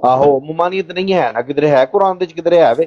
ਆਹੋ ਮਮਾਨੀਅਤ ਨਹੀਂ ਹੈ ਨਾ, ਕਿਧਰੇ ਹੈ ਕੁਰਾਨ ਦੇ ਵਿੱਚ, ਕਿਧਰੇ ਹੈ ਵੇ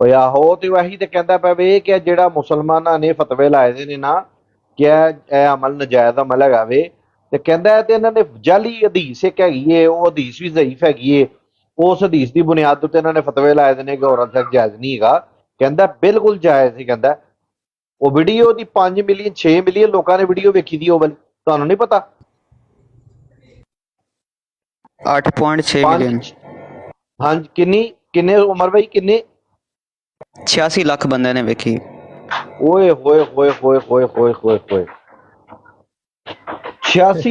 ਓਏ ਆਹੋ, ਤੇ ਵਹੀ ਤੇ ਕਹਿੰਦਾ ਪਿਆ ਵੇ ਕਿ ਜਿਹੜਾ ਮੁਸਲਮਾਨਾਂ ਨੇ ਫਤਵੇ ਲਾਏ ਦੇ ਨੇ ਨਾ ਕਿ ਇਹ ਅਮਲ ਨਜਾਇਜ਼ ਅਮਲ ਹੈਗਾ ਵੇ, ਤੇ ਕਹਿੰਦਾ ਤੇ ਇਹਨਾਂ ਨੇ ਜਾਲੀ ਹਦੀਸ ਇੱਕ ਹੈਗੀ ਏ, ਉਹ ਹਦੀਸ ਵੀ ਜ਼ਈਫ ਹੈਗੀ ਏ, ਉਸ ਹਦੀਸ ਦੀ ਬੁਨਿਆਦ ਉੱਤੇ ਇਹਨਾਂ ਨੇ ਫਤਵੇ ਲਾਏ ਦੇ ਨੇ ਕਿ ਔਰਤ ਤੱਕ ਜਾਇਜ਼ ਨਹੀਂ ਹੈਗਾ। ਕਹਿੰਦਾ ਬਿਲਕੁਲ ਜਾਇਜ਼ ਹੀ, ਕਹਿੰਦਾ ਉਹ ਵੀਡੀਓ ਦੀ 5 ਮਿਲੀਅਨ 6 ਮਿਲੀਅਨ ਲੋਕਾਂ ਨੇ ਵੀਡੀਓ ਵੇਖੀ ਦੀ ਉਹ ਵਾਲੀ, ਤੁਹਾਨੂੰ ਨਹੀਂ ਪਤਾ? 8.6 ਮਿਲੀਅਨ। ਹਾਂਜੀ ਕਿੰਨੇ ਉਮਰ ਬਾਈ ਕਿੰਨੇ? 86 ਲੱਖ ਬੰਦੇ ਨੇ ਵੇਖੀ। ਓਏ ਹੋਏ ਹੋਏ ਹੋਏ ਹੋਏ ਹੋਏ ਹੋਏ ਹੋਏ 86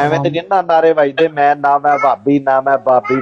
ਐਵੇਂ ਤੇ ਨਹੀਂ ਨਾ ਨਾਰੇ ਵੱਜਦੇ ਮੈਂ ਨਾ ਮੈਂ ਭਾਬੀ ਨਾ ਮੈਂ ਬਾਬੀ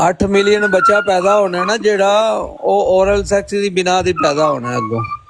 8 ਮਿਲੀਅਨ ਬੱਚਾ ਪੈਦਾ ਹੋਣਾ ਨਾ ਜਿਹੜਾ, ਉਹ ਔਰਲ ਸੈਕਸ ਦੀ ਬਿਨਾ ਦੀ ਪੈਦਾ ਹੋਣਾ ਅੱਗੋਂ।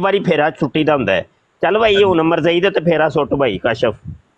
ਵਾਰੀ ਫੇਰਾ ਛੁੱਟੀ ਦਾ ਹੁੰਦਾ ਹੈ। ਚੱਲ ਭਾਈ ਹੁਣ ਮਰਜ਼ਈ ਦੇ ਤੇ ਫੇਰਾ ਸੁੱਟ ਭਾਈ ਕਾਸ਼ਫ।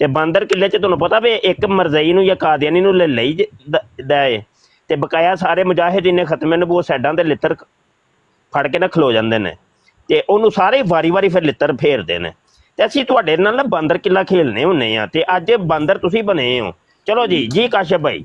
ਤੇ ਬਾਂਦਰ ਕਿਲੇ ਚ ਤੁਹਾਨੂੰ ਪਤਾ ਵੀ ਇੱਕ ਮਰਜ਼ਈ ਨੂੰ ਜਾਂ ਕਾਦੀਆਨੀ ਨੂੰ ਲੈ ਲਈ ਦਏ ਤੇ ਬਕਾਇਆ ਸਾਰੇ ਮੁਜਾਹਿਦੀਨ ਨੇ ਖਤਮੇ ਨਬੂਵਤ ਸਾਈਡਾਂ ਤੇ ਲਿੱਤਰ ਫੜ ਕੇ ਨਾ ਖਲੋ ਜਾਂਦੇ ਨੇ ਤੇ ਉਹਨੂੰ ਸਾਰੇ ਵਾਰੀ ਫਿਰ ਲਿੱਤਰ ਫੇਰਦੇ ਨੇ। ਤੇ ਅਸੀਂ ਤੁਹਾਡੇ ਨਾਲ ਨਾ ਬਾਂਦਰ ਕਿਲਾ ਖੇਲਨੇ ਹੁੰਨੇ ਆ ਤੇ ਅੱਜ ਬਾਂਦਰ ਤੁਸੀਂ ਬਣੇ ਹੋ। ਚਲੋ ਜੀ ਕਾਸ਼ਫ ਭਾਈ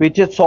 100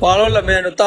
ਪਾਲੋ ਲੰਮੇ ਨੂੰ ਤਾਂ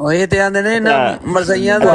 ਉਹ ਇਹ ਤੇ ਆਂਦੇ ਨੇ ਨਾ ਮਰਜ਼ਈਆਂ ਦਾ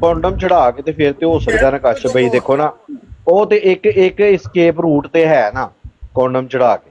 ਕੌਂਡਮ ਚੜਾ ਕੇ ਤੇ ਫਿਰ ਤੇ ਹੋ ਸਕਦਾ ਨਾ ਕਾਸ਼ਫ ਭਾਈ, ਦੇਖੋ ਨਾ ਉਹ ਤੇ ਇੱਕ escape route ਤੇ ਹੈ ਨਾ ਕੌਂਡਮ ਚੜਾ ਕੇ,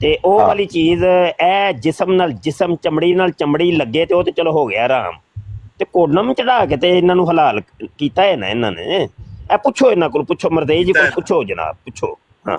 ਤੇ ਉਹ ਹਾਂ। ਵਾਲੀ ਚੀਜ਼ ਇਹ ਜਿਸਮ ਨਾਲ ਜਿਸਮ, ਚਮੜੀ ਨਾਲ ਚਮੜੀ ਲੱਗੇ ਤੇ ਉਹ ਤੇ ਚਲੋ ਹੋ ਗਿਆ ਆਰਾਮ, ਤੇ ਕੋਂਡਮ ਚੜਾ ਕੇ ਤੇ ਇਹਨਾਂ ਨੂੰ ਹਲਾਲ ਕੀਤਾ ਹੈ ਨਾ ਇਹਨਾਂ ਨੇ। ਇਹ ਪੁੱਛੋ ਇਹਨਾਂ ਕੋਲ, ਪੁੱਛੋ ਮਰਦਈ ਜੀ ਕੋਲ ਪੁੱਛੋ ਜਨਾਬ, ਪੁੱਛੋ। ਹਾਂ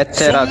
ਇੱਥੇ ਰੱਖ।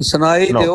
ਸੁਣਾਈ ਦਿਓ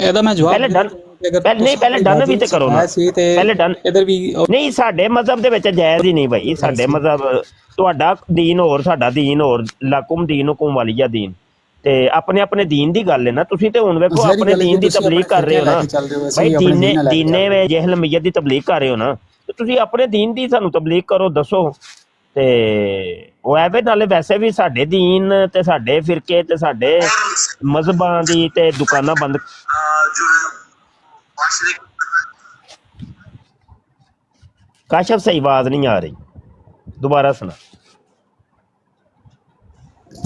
ਇਹਦਾ ਮੈਂ ਜਵਾਬ ਪਹਿਲੇ ਡਨ ਪਹਿਲੇ ਡਨ ਵੀ ਤੇ ਕਰੋ ਨਾ, ਪਹਿਲੇ ਡਨ ਇਧਰ ਵੀ ਨਹੀਂ ਸਾਡੇ ਮਜ਼ਹਬ ਦੇ ਵਿੱਚ ਜਾਇਜ਼ ਹੀ ਨਹੀਂ ਭਾਈ। ਸਾਡੇ ਮਜ਼ਹਬ ਤੁਹਾਡਾ ਦੀਨ ਹੋਰ ਸਾਡਾ ਦੀਨ ਹੋਰ, ਲਕੁਮ ਦੀਨੁਕੁਮ ਵਲੀਆ ਦੀਨ। ਤੇ ਆਪਣੇ ਆਪਣੇ ਦੀਨ ਦੀ ਗੱਲ ਹੈ ਨਾ। ਤੁਸੀਂ ਤੇ ਹੁਣ ਵੇਖੋ ਜ਼ਾਹਿਰੀ ਆਪਣੇ ਗੱਲ ਹੈ ਦੀਨ ਕਿ ਦੀ ਤੁਸੀਂ ਤਬਲੀਗ ਆਪਣੇ ਕਰ ਰਹੇ ਹੋ ਫਿਰਕੇ ਨਾ ਲੈ ਕੇ ਚੱਲ ਰਹੇ ਹੋ, ਵੈਸੇ ਭਾਈ, ਹੀ ਆਪਣੇ ਦੀਨੇ ਦੀਨ ਲੈ ਕੇ ਚੱਲ ਦੀਨੇ ਰਹੇ ਵੇ ਜਹਿਲਮੀਅਤ ਦੀ ਤਬਲੀਗ ਕਰ ਰਹੇ ਹੋ ਨਾ, ਤੇ ਤੁਸੀਂ ਆਪਣੇ ਦੀਨ ਦੀ ਸਾਨੂੰ ਤਬਲੀਗ ਕਰੋ, ਦੱਸੋ। ਤੇ ਉਹ ਐਵੇਂ ਨਾਲੇ ਵੈਸੇ ਵੀ ਸਾਡੇ ਦੀਨ ਤੇ ਸਾਡੇ ਫਿਰਕੇ ਤੇ ਸਾਡੇ ਮਜ਼ਹਬਾਂ ਦੀ ਤੇ ਦੁਕਾਨਾਂ ਬੰਦ। ਕਾਸ਼ਫ ਸਹੀ ਆਵਾਜ਼ ਨਹੀਂ ਆ ਰਹੀ, ਦੁਬਾਰਾ ਸੁਣਾ। ਹੋ।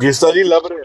ਜਿਸ ਤਰ੍ਹਾਂ ਜੀ ਲੱਭ ਰਹੇ ਹੋ।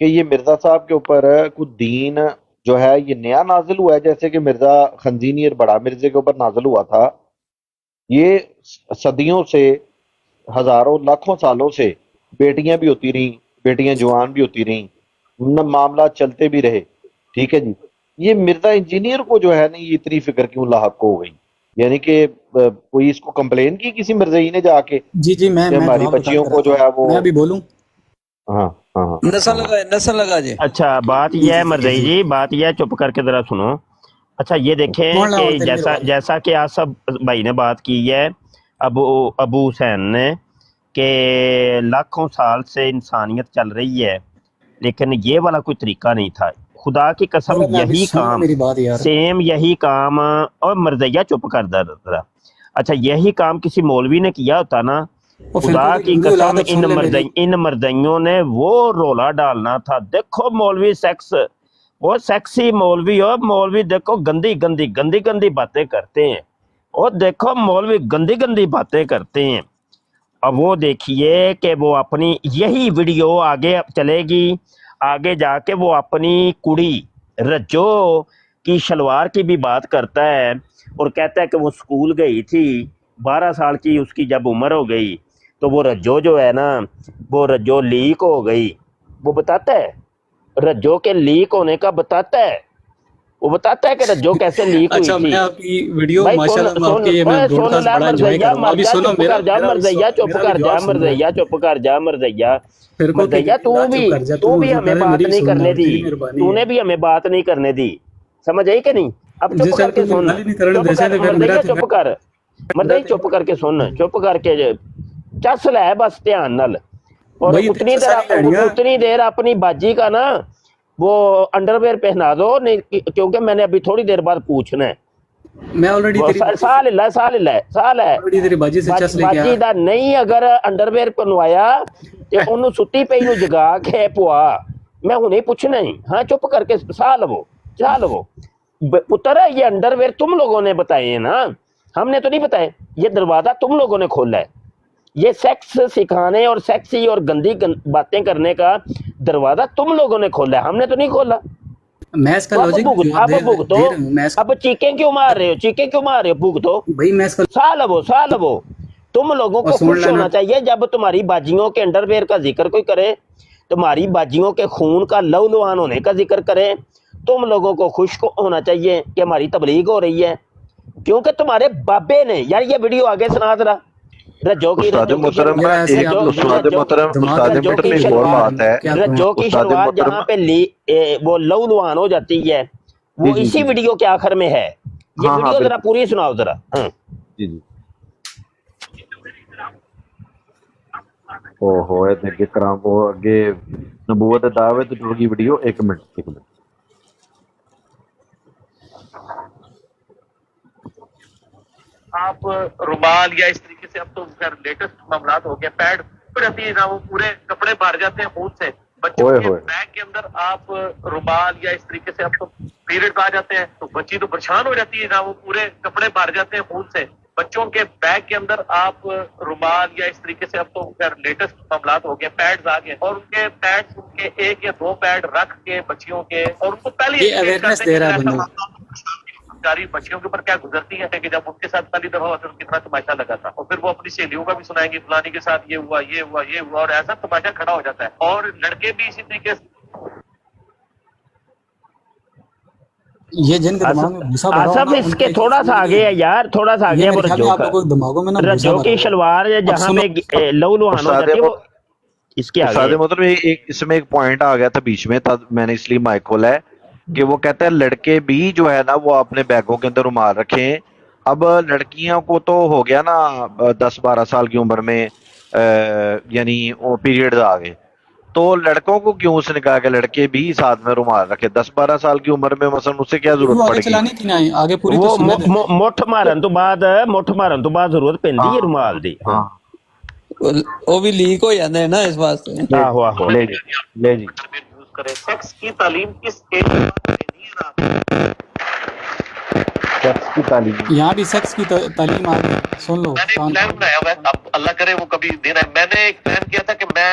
کہ یہ مرزا صاحب کے اوپر کچھ دین جو ہے یہ نیا نازل ہوا ہے، جیسے کہ مرزا خنزینی اور بڑا مرزے کے اوپر نازل ہوا تھا؟ یہ صدیوں سے، ہزاروں لاکھوں سالوں سے بیٹیاں بھی ہوتی رہیں، بیٹیاں جوان بھی ہوتی رہیں، معاملات چلتے بھی رہے، ٹھیک ہے جی۔ یہ مرزا انجینئر کو جو ہے نا یہ اتنی فکر کیوں لاحق ہو گئی؟ یعنی کہ کوئی اس کو کمپلین کی کسی مرزئی نے جا کے جی میں کہ ہماری جواب بچیوں بتا کو جو ہے وہ، میں ابھی بولوں؟ ہاں ہاں ہاں نسل لگا جی۔ اچھا بات یہ ہے مرزئی جی، بات یہ ہے، چپ کر کے ذرا سنو۔ اچھا یہ دیکھیں کہ جیسا کہ آصف بھائی نے بات کی ہے ابو حسین نے کہ لاکھوں سال سے انسانیت چل رہی ہے، لیکن یہ والا کوئی طریقہ نہیں تھا۔ خدا کی قسم یہی کام میری بات یار، سیم یہی کام، اور مرزیہ چپ کر ذرا، اچھا یہی کام کسی مولوی نے کیا ہوتا نا، خدا کی قسم ان مردیوں نے وہ رولا ڈالنا تھا۔ دیکھو مولوی سیکس، وہ سیکسی مولوی، اور مولوی دیکھو گندی گندی گندی گندی باتیں کرتے ہیں، اور دیکھو مولوی گندی گندی باتیں کرتے ہیں۔ اب وہ دیکھیے کہ وہ اپنی یہی ویڈیو آگے چلے گی، آگے جا کے وہ اپنی کڑی رجو کی شلوار کی بھی بات کرتا ہے، اور کہتا ہے کہ وہ سکول گئی تھی 12 سال کی، اس کی جب عمر ہو گئی تو وہ رجو جو ہے نا وہ رجو لیک ہو گئی۔ وہ بتاتا ہے رجو کے لیک ہونے کا، بتاتا ہے، وہ بتاتا ہے کہ رجو کیسے لیک ہوئی اچھا تھی۔ میں آپ کی ویڈیو ماشاءاللہ میں آپ کے یہ میں براڈ کاسٹ بڑا انجوائے کر رہا ہوں، ابھی سنو میرا مرزیہ چپ کر جا، مرزیہ چپ کر جا، مرزیہ تو بھی ہمیں بات نہیں کرنے دی، تو نے بھی ہمیں بات نہیں کرنے دی، سمجھ آئی کہ نہیں؟ اب چپ کر کے سن، مرزیہ چپ کر، مرزیہ چپ کر کے سن، چپ کر کے چس لے بس دھیان نال، اور اتنی دیر اپنی باجی کا نا وہ انڈر ویئر پہنا دو، کیونکہ میں نے ابھی تھوڑی دیر بعد پوچھنا ہے۔ میں آلریڈی سال ہے باجی دا نہیں، اگر انڈر ویئر پنوایا تے انہوں ستی پہ انہوں جگا کے پوا، میں ہوں نہیں پوچھنا ہی، ہاں چپ کر کے سا لو پتر ہے، یہ انڈر ویئر تم لوگوں نے بتائے ہیں نا، ہم نے تو نہیں بتائے، یہ دروازہ تم لوگوں نے کھولا ہے، یہ سیکس سکھانے اور سیکسی اور گندی باتیں کرنے کا دروازہ تم لوگوں نے کھولا ہے، ہم نے تو نہیں کھولا۔ میں اس کا لاجک اب بھگتو، اب چیخیں کیوں مار رہے ہو، بھگتو، بھائی میں اس کا سا لو تم لوگوں کو خوش ہونا چاہیے جب تمہاری باجیوں کے انڈر ویئر کا ذکر کوئی کرے، تمہاری باجیوں کے خون کا لو لوان ہونے کا ذکر کرے، تم لوگوں کو خوش ہونا چاہیے کہ ہماری تبلیغ ہو رہی ہے، کیونکہ تمہارے بابے نے، یار یہ ویڈیو آگے سنا ذرا، رجو کی شلوار جہاں پہ وہ لو لوان ہو جاتی ہے، وہ اسی ویڈیو کے آخر میں ہے، یہ ویڈیو ذرا پوری سناؤ ذرا۔ جی اوہو دیکھیں کرام وہ آگے نبوت دعوت ٹر کی ویڈیو، ایک منٹ آپ رومال یا اس طریقے سے، اب تو خیر لیٹسٹ معاملات ہو گیا، پیڈ رہتی ہے نا، وہ پورے کپڑے باہر جاتے ہیں خون سے، بچوں کے بیگ کے اندر آپ رومال یا اس طریقے سے، اب تو پیریڈ آ جاتے ہیں تو بچی تو پریشان ہو جاتی ہے نا، وہ پورے کپڑے باہر جاتے ہیں خون سے، بچوں کے بیگ کے اندر آپ رومال یا اس طریقے سے، اب تو خیر لیٹسٹ معاملات ہو گیا، پیڈز آ گئے، اور ان کے پیڈز، ان کے 1 یا 2 پیڈ رکھ کے بچیوں کے، اور ان کو پہلے بچیوں کے اوپر کیا گزرتی ہے کہ جب ان کے ساتھ پہلی دفعہ ان کتنا تماشا لگا تھا، اور پھر وہ اپنی سہیلیوں کا بھی سنائیں گی، فلانی کے ساتھ یہ ہوا یہ ہوا یہ ہوا، اور ایسا تماشا کھڑا ہو جاتا ہے، اور لڑکے بھی اسی طریقے سے۔ یہ جن کے دماغ میں بھوسا بھرا آصف اس کے تھوڑا سا آگے ہے یار، تھوڑا سا آگے ہے، رجو کی شلوار جہاں پہ لو لوہان ہو جاتی ہے، وہ اس کے آگے مطلب اس میں ایک پوائنٹ آ گیا تھا بیچ میں، میں نے اس لیے مائک کھولا ہے کہ وہ کہتا ہے لڑکے بھی جو ہے نا وہ اپنے بیگوں کے اندر رومال رکھیں۔ اب لڑکیوں کو تو ہو گیا نا 10-12 سال کی عمر میں یعنی پیریڈز آ گئے، تو لڑکوں کو کیوں اس نے کہا کہ لڑکے بھی ساتھ میں رومال رکھے 10-12 سال کی عمر میں، مثلا اس سے کیا ضرورت پڑے گی؟ وہ مٹھ مارن تو بعد ضرورت پیندی ہے رومال دی، وہ بھی لیک ہو جاندے ہیں نا اس واسطے۔ آہو لے جی کرے سیکس کی تعلیم کس ایج میں دینی ہے؟ سیکس کی تعلیم، یہاں بھی سیکس کی تعلیم آ گئی، سن لو۔ میں نے ایک پلان بنایا ہوا ہے، اب اللہ کرے وہ کبھی دینا ہے، میں نے ایک پلان کیا تھا کہ میں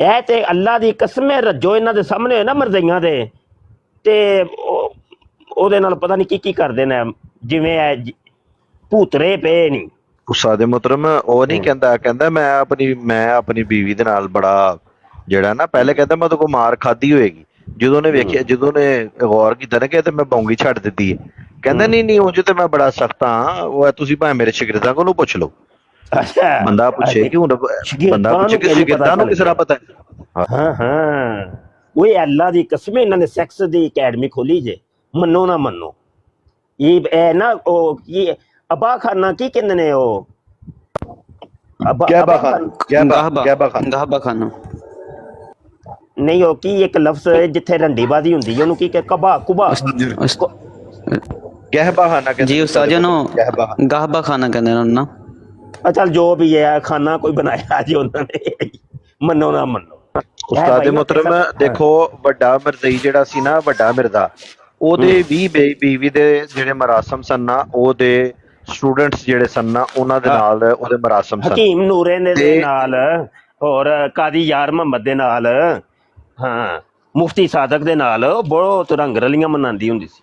ਇਹ ਤੇ ਅੱਲਾ ਦੀ ਕਸਮ ਹੈ, ਰੱਜੋ ਇਹਨਾਂ ਦੇ ਸਾਹਮਣੇ ਹੋਏ ਨਾ ਮਰਜ਼ਈਆਂ ਦੇ, ਤੇ ਉਹਦੇ ਨਾਲ ਪਤਾ ਨਹੀਂ ਕੀ ਕਰਦੇ ਨੇ, ਜਿਵੇਂ ਭੂਤਰੇ ਪਏ ਨਹੀਂ। ਉਸਤਾਦ ਮੁਹਤਰਮ ਉਹ ਨਹੀਂ ਕਹਿੰਦਾ ਮੈਂ ਆਪਣੀ ਬੀਵੀ ਦੇ ਨਾਲ ਬੜਾ ਜਿਹੜਾ ਨਾ, ਪਹਿਲੇ ਕਹਿੰਦਾ ਮੈਂ ਉਹਦੇ ਕੋਲ ਮਾਰ ਖਾਦੀ ਹੋਏਗੀ, ਜਦੋਂ ਨੇ ਵੇਖਿਆ, ਜਦੋਂ ਨੇ ਗੌਰ ਕੀਤਾ ਨਾ ਕਿ ਤੇ ਮੈਂ ਬੌਂਗੀ ਛੱਡ ਦਿੱਤੀ ਹੈ, ਕਹਿੰਦਾ ਨਹੀਂ ਉਂਝ ਤੇ ਮੈਂ ਬੜਾ ਸਖਤ ਹਾਂ, ਉਹ ਤੁਸੀਂ ਭਾਵੇਂ ਮੇਰੇ ਸ਼ਾਗਿਰਦਾਂ ਕੋਲੋਂ ਪੁੱਛ ਲਓ। ਬੰਦਾ ਪੁੱਛੇ ਕਿ ਹੁਣ ਬੰਦਾ ਪੁੱਛੇ ਕਿ ਸ਼ਾਗਿਰਦਾਂ ਨੂੰ ਕਿਸ ਤਰ੍ਹਾਂ ਪਤਾ ਹੈ। ਹਾਂ ਉਹ ਅੱਲਾ ਦੀ ਕਸਮ, ਇਹਨਾਂ ਨੇ ਸੈਕਸ ਦੀ ਅਕੈਡਮੀ ਖੋਲੀ ਜੇ, ਮੰਨੋ ਨਾ ਮੰਨੋ। ਇਹ ਨਾ ਉਹ ਕੀ ਅਬਾ ਖਾਨਾ ਕੀ ਕਹਿੰਦੇ ਨੇ, ਉਹ ਗਾਹਬਾ ਖਾਨਾ ਨਹੀਂ, ਉਹ ਕੀ ਇੱਕ ਲਫ਼ਜ਼ ਜਿੱਥੇ ਰੰਡੀਬਾਜ਼ੀ ਹੁੰਦੀ ਹੈ ਉਹਨੂੰ ਕੀ ਕਹੇ, ਕਬਾ ਕੁਬਾ ਗਹਿਬਾਖਾਨਾ ਕਹਿੰਦੇ ਜੀ ਉਸਤਾਦ ਜੀ ਨੂੰ, ਗਾਹਬਾ ਖਾਨਾ ਕਹਿੰਦੇ ਨੇ ਨਾ। ਚੱਲ ਜੋ ਵੀ ਹੈ, ਖਾਨਾ ਕੋਈ ਬਣਾਇਆ ਜੀ ਉਹਨਾਂ ਨੇ, ਮੰਨੋ ਨਾ ਮੰਨੋ। ਉਸਤਾਦ ਮੁਹਤਰਮ ਦੇਖੋ, ਵੱਡਾ ਮਰਜ਼ਈ ਜਿਹੜਾ ਸੀ ਨਾ, ਵੱਡਾ ਮਿਰਜ਼ਾ, ਉਹਦੇ 20 ਬੀਵੀ ਦੇ ਜਿਹੜੇ ਮਰਾਸਮ ਸਨ ਨਾ, ਉਹਦੇ ਸਟੂਡੈਂਟਸ ਜਿਹੜੇ ਸਨ ਨਾ, ਉਹਨਾਂ ਦੇ ਨਾਲ ਉਹਦੇ ਮਰਾਸਮ ਸਨ, ਹਕੀਮ ਨੂਰੇ ਦੇ ਨਾਲ, ਹੋਰ ਕਾਦੀ ਯਾਰ ਮੁਹੰਮਦ ਦੇ ਨਾਲ, ਹਾਂ ਮੁਫਤੀ ਸਾਦਕ ਦੇ ਨਾਲ ਬਹੁਤ ਰੰਗ ਰਲੀਆਂ ਮਨਾਉਂਦੀ ਹੁੰਦੀ ਸੀ।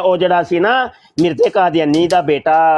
ਉਹ ਜਿਹੜਾ ਸੀ ਨਾ ਮਿਰਜ਼ੇ ਕਾਦੀਆਨੀ ਦਾ ਬੇਟਾ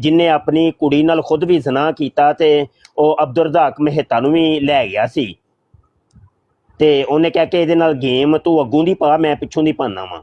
ਜਿਨੇ ਆਪਣੀ ਕੁੜੀ ਨਾਲ ਖੁਦ ਵੀ ਜ਼ਨਾ ਕੀਤਾ ਤੇ ਉਹ ਅਬਦੁਰਜ਼ਾਕ ਮਹਿਤਾ ਨੂੰ ਵੀ ਲੈ ਗਿਆ ਸੀ, ਤੇ ਉਹਨੇ ਕਿਹਾ ਕਿ ਇਹਦੇ ਨਾਲ ਗੇਮ ਤੂੰ ਅੱਗੋਂ ਦੀ ਪਾ, ਮੈਂ ਪਿੱਛੋਂ ਦੀ ਪਾਣਾ ਵਾ।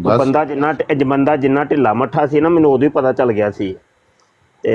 ਬੰਦਾ ਜਿੰਨਾ ਢਿੱਲਾ ਮੱਠਾ ਸੀ ਨਾ, ਮੈਨੂੰ ਉਦੋਂ ਹੀ ਪਤਾ ਚੱਲ ਗਿਆ ਸੀ। ਤੇ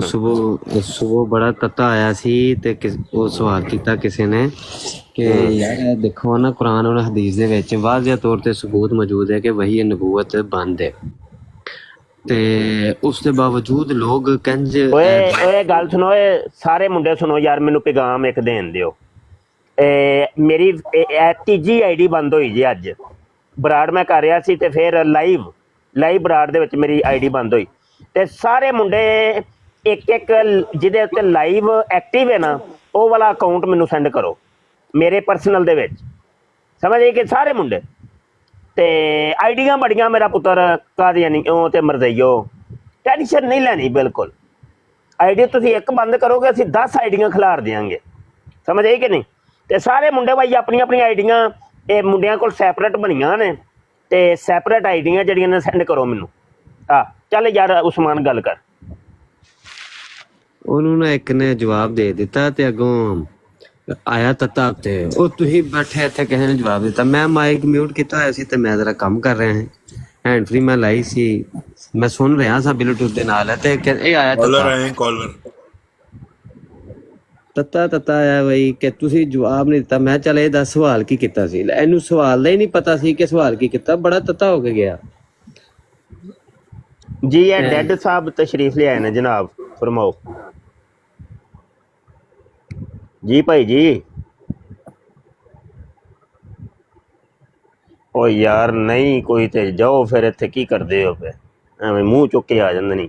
ਸੁਬਹ ਬੜਾ ਤੱਤਾ ਆਇਆ ਸੀ ਤੇ ਉਹ ਸਵਾਲ ਕੀਤਾ ਕਿਸੇ ਨੇ ਕਿ ਯਾਰ ਇਹ ਦੇਖੋ ਨਾ ਕੁਰਾਨ ਔਰ ਹਦੀਸ ਦੇ ਵਿੱਚ ਵਾਜ਼ਿਹ ਤੌਰ ਤੇ ਸਬੂਤ ਮੌਜੂਦ ਹੈ ਕਿ ਵਹੀ ਨਬੂਵਤ ਬੰਦ ਹੈ ਤੇ ਉਸ ਦੇ ਬਾਵਜੂਦ ਲੋਕ ਕਹਿੰਦੇ ਓਏ ਗੱਲ ਸੁਣੋ, ਸਾਰੇ ਮੁੰਡੇ ਸੁਣੋ ਯਾਰ, ਮੈਨੂੰ ਪੈਗਾਮ ਇੱਕ ਦੇਣ ਦਿਓ। ਮੇਰੀ ਤੀਜੀ ਆਈਡੀ ਬੰਦ ਹੋਈ ਜੀ ਅੱਜ। ਬਰਾੜ ਮੈਂ ਕਰ ਰਿਹਾ ਸੀ ਤੇ ਫਿਰ ਲਾਈਵ ਬਰਾੜ ਦੇ ਵਿੱਚ ਮੇਰੀ ਆਈਡੀ ਬੰਦ ਹੋਈ ਤੇ ਸਾਰੇ ਮੁੰਡੇ ਇੱਕ ਜਿਹਦੇ ਉੱਤੇ ਲਾਈਵ ਐਕਟਿਵ ਹੈ ਨਾ, ਉਹ ਵਾਲਾ ਅਕਾਊਂਟ ਮੈਨੂੰ ਸੈਂਡ ਕਰੋ ਮੇਰੇ ਪਰਸਨਲ ਦੇ ਵਿੱਚ, ਸਮਝ ਆਈ ਕਿ ਸਾਰੇ ਮੁੰਡੇ ਤੇ ਆਈਡੀਆਂ ਬੜੀਆਂ। ਮੇਰਾ ਪੁੱਤਰ ਕਾਦੀਆਨੀ ਉਹ ਤੇ ਮਰਜ਼ਈਓ, ਟੈਨਸ਼ਨ ਨਹੀਂ ਲੈਣੀ ਬਿਲਕੁਲ। ਆਈਡੀ ਤੁਸੀਂ ਇੱਕ ਬੰਦ ਕਰੋਗੇ, ਅਸੀਂ 10 ਆਈਡੀਆਂ ਖਿਲਾਰ ਦਿਆਂਗੇ, ਸਮਝ ਆਈ ਕਿ ਨਹੀਂ। ਤੇ ਸਾਰੇ ਮੁੰਡੇ ਭਾਈ ਆਪਣੀਆਂ ਆਈਡੀਆਂ, ਇਹ ਮੁੰਡਿਆਂ ਕੋਲ ਸੈਪਰੇਟ ਬਣੀਆਂ ਨੇ ਤੇ ਸੈਪਰੇਟ ਆਈਡੀਆਂ ਜਿਹੜੀਆਂ ਨੇ ਸੈਂਡ ਕਰੋ ਮੈਨੂੰ। ਚੱਲ ਯਾਰ ਉਸਮਾਨ ਗੱਲ ਕਰ। ਉਹਨੂੰ ਨਾ ਇੱਕ ਨੇ ਜਵਾਬ ਦੇ ਦਿੱਤਾ ਤੇ ਅੱਗੋਂ ਆਇਆ ਤੱਤਾ ਤੇ ਉਹ ਤੁਸੀਂ ਬੈਠੇ ਇੱਥੇ ਕਿਸੇ ਨੇ ਜਵਾਬ ਦਿੱਤਾ। ਮੈਂ ਮਾਈਕ ਮਿਊਟ ਕੀਤਾ ਹੋਇਆ ਸੀ ਤੇ ਮੈਂ ਜ਼ਰਾ ਕੰਮ ਕਰ ਰਿਹਾ ਹਾਂ, ਹੈਂਡ ਫ੍ਰੀ ਮੈਂ ਲਾਈ ਸੀ, ਮੈਂ ਸੁਣ ਰਿਹਾ ਸਾਂ ਬਲੂਟੂਥ ਦੇ ਨਾਲ ਤੇ ਇਹ ਆਇਆ ਤੱਤਾ ਆਇਆ ਬਈ ਕਿ ਤੁਸੀਂ ਜਵਾਬ ਨਹੀਂ ਦਿੱਤਾ। ਮੈਂ ਚੱਲ ਇਹਦਾ ਸਵਾਲ ਕੀ ਕੀਤਾ ਸੀ, ਇਹਨੂੰ ਸਵਾਲ ਦਾ ਹੀ ਨਹੀਂ ਪਤਾ ਸੀ ਕਿ ਸਵਾਲ ਕੀ ਕੀਤਾ, ਬੜਾ ਤੱਤਾ ਹੋ ਕੇ ਗਿਆ ਜੀ। ਇਹ ਡੈਡ ਸਾਹਿਬ ਤਸ਼ਰੀਫ ਲਿਆਏ ਨੇ ਜਨਾਬ, ਫਰਮਾਓ ਜੀ ਭਾਈ ਜੀ। ਓ ਯਾਰ ਨਹੀਂ ਕੋਈ ਤੇ ਜਾਓ ਫਿਰ, ਇੱਥੇ ਕੀ ਕਰਦੇ ਹੋ? ਫਿਰ ਐਵੇਂ ਮੂੰਹ ਚੁੱਕ ਕੇ ਆ ਜਾਂਦੇ ਨਹੀਂ,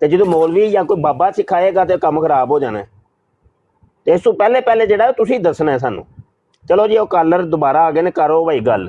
ਤੇ ਜਦੋਂ ਮੌਲਵੀ ਜਾਂ ਕੋਈ ਬਾਬਾ ਸਿਖਾਏਗਾ ਤੇ ਕੰਮ ਖਰਾਬ ਹੋ ਜਾਣਾ। ਤੇ ਇਸ ਤੋਂ ਪਹਿਲੇ ਜਿਹੜਾ ਤੁਸੀਂ ਦੱਸਣਾ ਸਾਨੂੰ। ਚਲੋ ਜੀ ਉਹ ਕਾਲਰ ਦੁਬਾਰਾ ਆ ਗਏ ਨੇ, ਕਰੋ ਭਾਈ ਗੱਲ।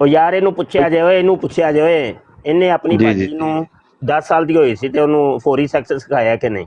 ਉਹ ਯਾਰ ਇਹਨੂੰ ਪੁੱਛਿਆ ਜਾਵੇ ਇਹਨੇ ਆਪਣੀ ਬਾਜੀ ਨੂੰ 10 ਸਾਲ ਦੀ ਹੋਈ ਸੀ ਤੇ ਉਹਨੂੰ ਫੌਰੀ ਸੈਕਸ ਸਿਖਾਇਆ ਕਿ ਨਹੀਂ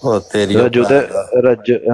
ਉਹ ਤੇਰੀ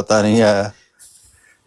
ਪਤਾ ਨਹੀਂ ਆਇਆ।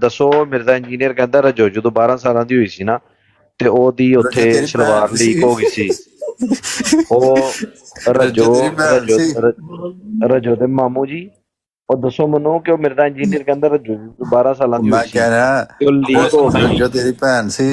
ਦੱਸੋ ਮਿਰਜ਼ਾ ਇੰਜੀਨੀਅਰ ਕਹਿੰਦਾ ਰਜੋ ਜਦੋਂ 12 ਸਾਲਾਂ ਦੀ ਹੋਈ ਸੀ ਨਾ ਤੇ ਉਹਦੀ ਉੱਥੇ ਸਲਵਾਰ ਲੀਕ ਹੋ ਗਈ ਸੀ। ਉਹ ਰਜੋ ਦੇ ਮਾਮੂ ਜੀ, ਉਹ ਦੱਸੋ ਮੈਨੂੰ ਕਿ ਉਹ ਮਿਰਜ਼ਾ ਇੰਜੀਨੀਅਰ ਕਹਿੰਦਾ ਰਜੋ 12 ਸਾਲਾਂ ਦੀ ਹੋਈ ਸੀ, ਮੈਂ ਕਹਿ ਰਿਹਾ ਜੋ ਤੇਰੀ ਭੈਣ ਸੀ।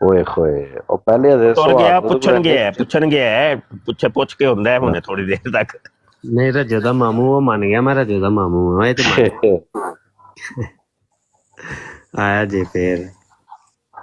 ਓਏ ਹੋਏ, ਉਹ ਪਹਿਲੇ ਤੁਰ ਗਿਆ, ਪੁੱਛਣ ਗਿਆ ਪੁੱਛ ਕੇ ਹੁੰਦਾ ਹੈ ਹੁਣੇ ਥੋੜੀ ਦੇਰ ਤੱਕ। ਨਹੀਂ ਰਜੋ ਦਾ ਮਾਮੂ, ਉਹ ਮੰਨ ਗਿਆ ਮੈਂ ਰਜੋ ਦਾ ਮਾਮੂ ਹਾਂ। ਇਹ ਤੇ ਆਇਆ ਜੇ ਫੇਰ।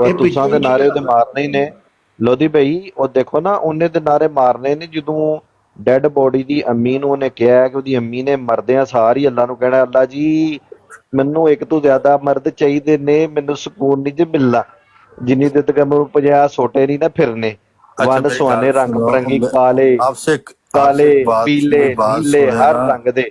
ਉਹ ਤੁਸਾਂ ਦੇ ਨਾਰੇ ਉਹਦੇ ਮਾਰਨੇ ਹੀ ਨੇ ਲੋਧੀ ਭਾਈ। ਉਹ ਦੇਖੋ ਨਾ, ਉਹਨੇ ਤੇ ਨਾਰੇ ਮਾਰਨੇ ਨੇ ਜਦੋਂ ਡੈਡ ਬੋਡੀ ਦੀ ਅੰਮੀ ਨੂੰ ਉਹਨੇ ਕਿਹਾ ਕਿ ਉਹਦੀ ਅੰਮੀ ਨੇ ਮਰਦਿਆਂ ਸਾਰ ਹੀ ਅੱਲਾ ਨੂੰ ਕਹਿਣਾ, ਅੱਲਾ ਜੀ ਮੈਨੂੰ ਇੱਕ ਤੋਂ ਜ਼ਿਆਦਾ ਮਰਦ ਚਾਹੀਦੇ ਨੇ, ਮੈਨੂੰ ਸਕੂਨ ਨਹੀਂ ਜੇ ਮਿਲਣਾ ਜਿੰਨੀ ਦੇਰ ਤੱਕ ਮੈਨੂੰ 50 ਸੋਟੇ ਨਹੀਂ ਨਾ ਫਿਰਨੇ, ਵੰਨ ਸੁਹਾਨੇ ਰੰਗ ਬਰੰਗੀ ਕਾਲੇ ਕਾਲੇ ਪੀਲੇ ਨੀਲੇ ਹਰ ਰੰਗ ਦੇ।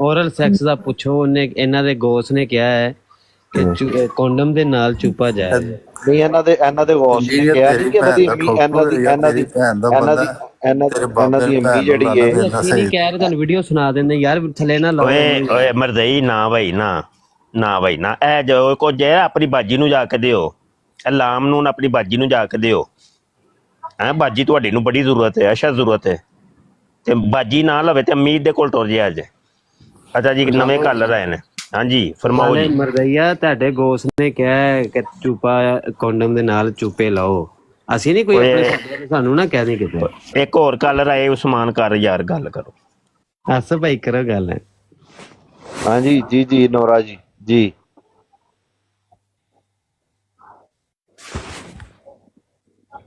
ਓਰਲ ਸੈਕਸ ਦਾ ਪੁੱਛੋ, ਉਹਨੇ ਇਹਨਾਂ ਦੇ ਗੋਸ ਨੇ ਕਿਹਾ ਹੈ ਕਿ ਕੰਡਮ ਦੇ ਨਾਲ ਚੁੱਪਾ ਜਾਏ। ਨਹੀਂ ਇਹਨਾਂ ਦੇ ਗੌਸ ਨੇ ਕਿਹਾ ਨਹੀਂ ਕਿ ਇਹਨਾਂ ਦੀ ਅੰਮੀ ਇਹਨਾਂ ਦੀ ਅੰਮੀ ਜਿਹੜੀ ਹੈ। ਅਸੀਂ ਨਹੀਂ ਕਹਿ ਰਹੇ, ਤੁਹਾਨੂੰ ਵੀਡੀਓ ਸੁਣਾ ਦਿੰਦੇ ਯਾਰ, ਥੱਲੇ ਨਾ ਲਾਓ। ਓਏ ਮਰਦਈ ਨਾ ਭਾਈ ਨਾ ਭਾਈ ਨਾ, ਇਹ ਜੋ ਕੁਝ ਹੈ ਆਪਣੀ ਬਾਜੀ ਨੂੰ ਜਾ ਕੇ ਦਿਓ, ਲਾਮ ਨੂੰ ਆਪਣੀ ਬਾਜੀ ਨੂੰ ਜਾ ਕੇ ਦਿਓ। ਹੈਂ ਬਾਜੀ ਤੁਹਾਡੀ ਨੂੰ ਬੜੀ ਜ਼ਰੂਰਤ ਹੈ, ਅੱਛਾ ਜ਼ਰੂਰਤ ਹੈ, ਤੇ ਬਾਜੀ ਨਾ ਲਵੇ ਤੇ ਅਮੀਰ ਦੇ ਕੋਲ ਟੁਰ ਜੇ ਅੱਜ। ਅੱਛਾ ਜੀ ਨਵੇਂ ਕਾਲਰ ਆਏ ਨੇ, ਹਾਂਜੀ ਫਰਮਾਓ ਜੀ। ਮਰਦਈਆ ਤੁਹਾਡੇ ਗੋਸ ਨੇ ਕਿਹਾ ਹੈ ਕਿ ਚੁੱਪਾ ਕੰਡਮ ਦੇ ਨਾਲ ਚੁੱਪੇ ਲਾਓ, ਅਸੀਂ ਨਹੀਂ ਕੋਈ ਆਪਣੇ, ਸਾਨੂੰ ਨਾ ਕਹਿ ਦੇ ਕਿਤੇ। ਇੱਕ ਹੋਰ ਕਾਲਰ ਆਏ, ਉਸਮਾਨ ਕਰ ਯਾਰ ਗੱਲ ਕਰੋ। ਹੱਸ ਭਾਈ ਕਰੋ ਗੱਲ ਹੈ। ਹਾਂਜੀ ਜੀ ਨੋਰਾ ਜੀ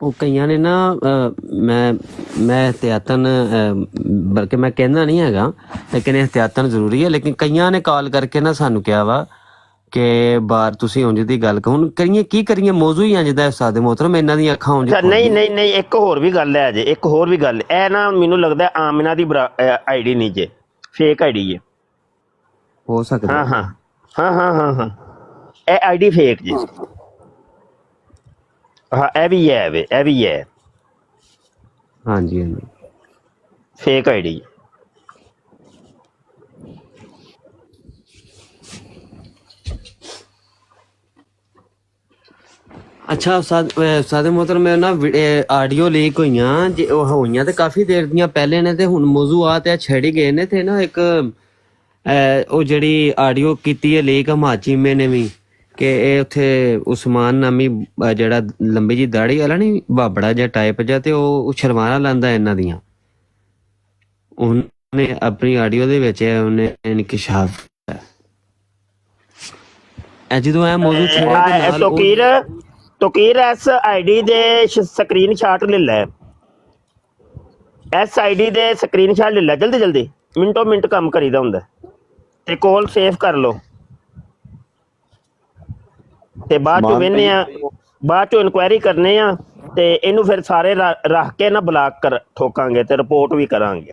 ਉਹ ਕਈਆਂ ਨੇ ਨਾ ਮੈਂ ਇਹਤਿਆਤਨ ਬਲਕਿ ਮੈਂ ਕਹਿੰਦਾ ਨਹੀਂ ਹੈਗਾ, ਲੇਕਿਨ ਇਹਤਿਆਤਨ ਜ਼ਰੂਰੀ ਹੈ। ਲੇਕਿਨ ਕਈਆਂ ਨੇ ਕਾਲ ਕਰਕੇ ਨਾ ਸਾਨੂੰ ਕਿਹਾ ਵਾ ਕਿ ਬਾਹਰ ਤੁਸੀਂ ਉਂਝ ਦੀ ਗੱਲ ਹੁਣ ਕਰੀਏ, ਕੀ ਕਰੀਏ, ਮੌਜੂ ਹੀ ਇੰਝ ਦਾ ਉਸਤਾਦ ਮੁਹਤਰਮ, ਇਹਨਾਂ ਦੀਆਂ ਅੱਖਾਂ ਉਂਝ ਨਹੀਂ ਇੱਕ ਹੋਰ ਵੀ ਗੱਲ ਹੈ ਜੇ, ਇੱਕ ਹੋਰ ਵੀ ਗੱਲ ਇਹ ਨਾ ਮੈਨੂੰ ਲੱਗਦਾ ਆਮਿਨਾ ਦੀ ਆਈਡੀ ਨਹੀਂ ਜੇ, ਫੇਕ ਆਈਡੀ ਹੈ। ਹੋ ਸਕਦਾ। ਹਾਂ ਇਹ ਆਈਡੀ ਫੇਕ ਜੀ। ਹਾਂ ਇਹ ਵੀ ਹੈ ਵੇ, ਇਹ ਵੀ ਹੈ। ਹਾਂਜੀ ਹਾਂਜੀ ਫੇਕ ਆਈਡੀ। ਅੱਛਾ ਉਸਤਾਦ ਮੁਹਤਰਮ, ਮੈਂ ਨਾ ਆਡੀਓ ਲੀਕ ਹੋਈਆਂ ਜੇ ਉਹ ਹੋਈਆਂ ਤੇ ਕਾਫੀ ਦੇਰ ਦੀਆਂ ਪਹਿਲੇ ਨੇ, ਤੇ ਹੁਣ ਮੌਜੂਆਤ ਇਹ ਛੇੜ ਹੀ ਗਏ ਨੇ। ਤੇ ਨਾ ਇੱਕ ਉਹ ਜਿਹੜੀ ਆਡੀਓ ਕੀਤੀ ਹੈ ਲੀਕ ਹਮਾਚੀਮੇ ਨੇ ਵੀ, ਕਿ ਇਹ ਉੱਥੇ ਉਸਮਾਨ ਨਾਮੀ ਜਿਹੜਾ ਲੰਬੀ ਜੀ ਦਾੜੀ ਵਾਲਾ ਨਹੀਂ, ਬਾਬੜਾ ਜਿਹਾ ਟਾਈਪ ਜਿਹਾ, ਤੇ ਉਹ ਸ਼ਰਮਾਣਾ ਲਾਂਦਾ ਇਹਨਾਂ ਦੀਆਂ। ਉਹਨੇ ਆਪਣੀ ਆਡੀਓ ਦੇ ਵਿੱਚ ਉਹਨੇ ਇਨਕਸ਼ਾਫ ਜਦੋਂ ਇਹ ਮੌਜੂ ਛੇੜਿਆ ਤੋਕੀਰ ਇਸ ਆਈਡੀ ਦੇ ਸਕਰੀਨਸ਼ਾਟ ਲੈ ਲੈ, ਇਸ ਆਈਡੀ ਦੇ ਸਕਰੀਨਸ਼ਾਟ ਲੈ ਲੈ ਜਲਦੀ ਮਿੰਟੋ ਮਿੰਟ ਕੰਮ ਕਰੀਦਾ ਹੁੰਦਾ, ਤੇ ਕੋਲ ਸੇਵ ਕਰ ਲਓ, ਤੇ ਬਾਅਦ ਚੋਂ ਵੇਖਨੇ ਆ, ਬਾਅਦ ਚੋਂ ਇਨਕੁਆਇਰੀ ਕਰਨੇ ਆ, ਤੇ ਇਹਨੂੰ ਫਿਰ ਸਾਰੇ ਰੱਖ ਕੇ ਨਾ ਬਲਾਕ ਠੋਕਾਂਗੇ ਤੇ ਰਿਪੋਰਟ ਵੀ ਕਰਾਂਗੇ।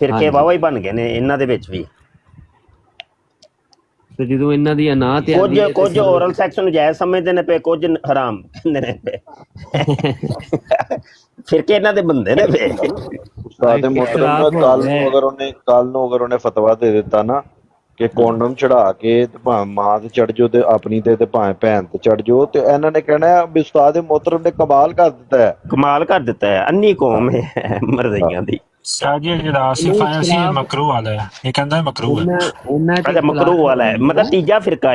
ਫਿਰਕੇ ਵਾਵਾ ਹੀ ਬਣ ਗਏ ਨੇ ਇਹਨਾਂ ਦੇ ਵਿੱਚ ਵੀ। ਤੇ ਜਦੋਂ ਇਹਨਾਂ ਦੀ ਅਨਾਤ ਕੁਝ ਔਰਲ ਸੈਕਸ ਨੂੰ ਜਾਇਜ਼ ਸਮਝਦੇ ਨੇ ਪਏ, ਕੁਝ ਹਰਾਮ ਕਹਿੰਦੇ ਨੇ ਪਏ, ਫਿਰਕੇ ਇਹਨਾਂ ਦੇ ਬੰਦੇ ਨੇ ਪਏ। ਉਸਤਾਦ ਮੁਹਤਰਮ ਕੱਲ ਨੂੰ ਅਗਰ ਉਹਨੇ ਫਤਵਾ ਦੇ ਦਿੱਤਾ ਨਾ ਕਿ ਕੋਂਡਮ ਚੜਾ ਕੇ ਤੇ ਭਾਵੇਂ ਮਾਂ ਤੇ ਚੜ ਜਾਓ, ਤੇ ਆਪਣੀ ਤੇ ਭਾਵੇਂ ਭੈਣ ਤੇ ਚੜ ਜਾਓ, ਤੇ ਇਹਨਾਂ ਨੇ ਕਹਿਣਾ ਵੀ ਉਸਤਾਦ ਮੁਹਤਰਮ ਨੇ ਕਮਾਲ ਕਰ ਦਿੱਤਾ ਹੈ, ਕਮਾਲ ਕਰ ਦਿੱਤਾ ਹੈ। ਅੰਨੀ ਕੌਮ ਹੈ ਮਰਜ਼ਈਆਂ ਦੀ। ਜਿਹੜਾ ਆਸਿਫ ਆਇਆ ਸੀ ਇਹ ਮਕਰੂ ਵਾਲਾ ਹੈ, ਇਹ ਕਹਿੰਦਾ ਮਕਰੂ ਹੈ। ਅੱਛਾ ਮਕਰੂ ਵਾਲਾ ਹੈ, ਮਤਲਬ ਤੀਜਾ ਫਿਰਕਾ,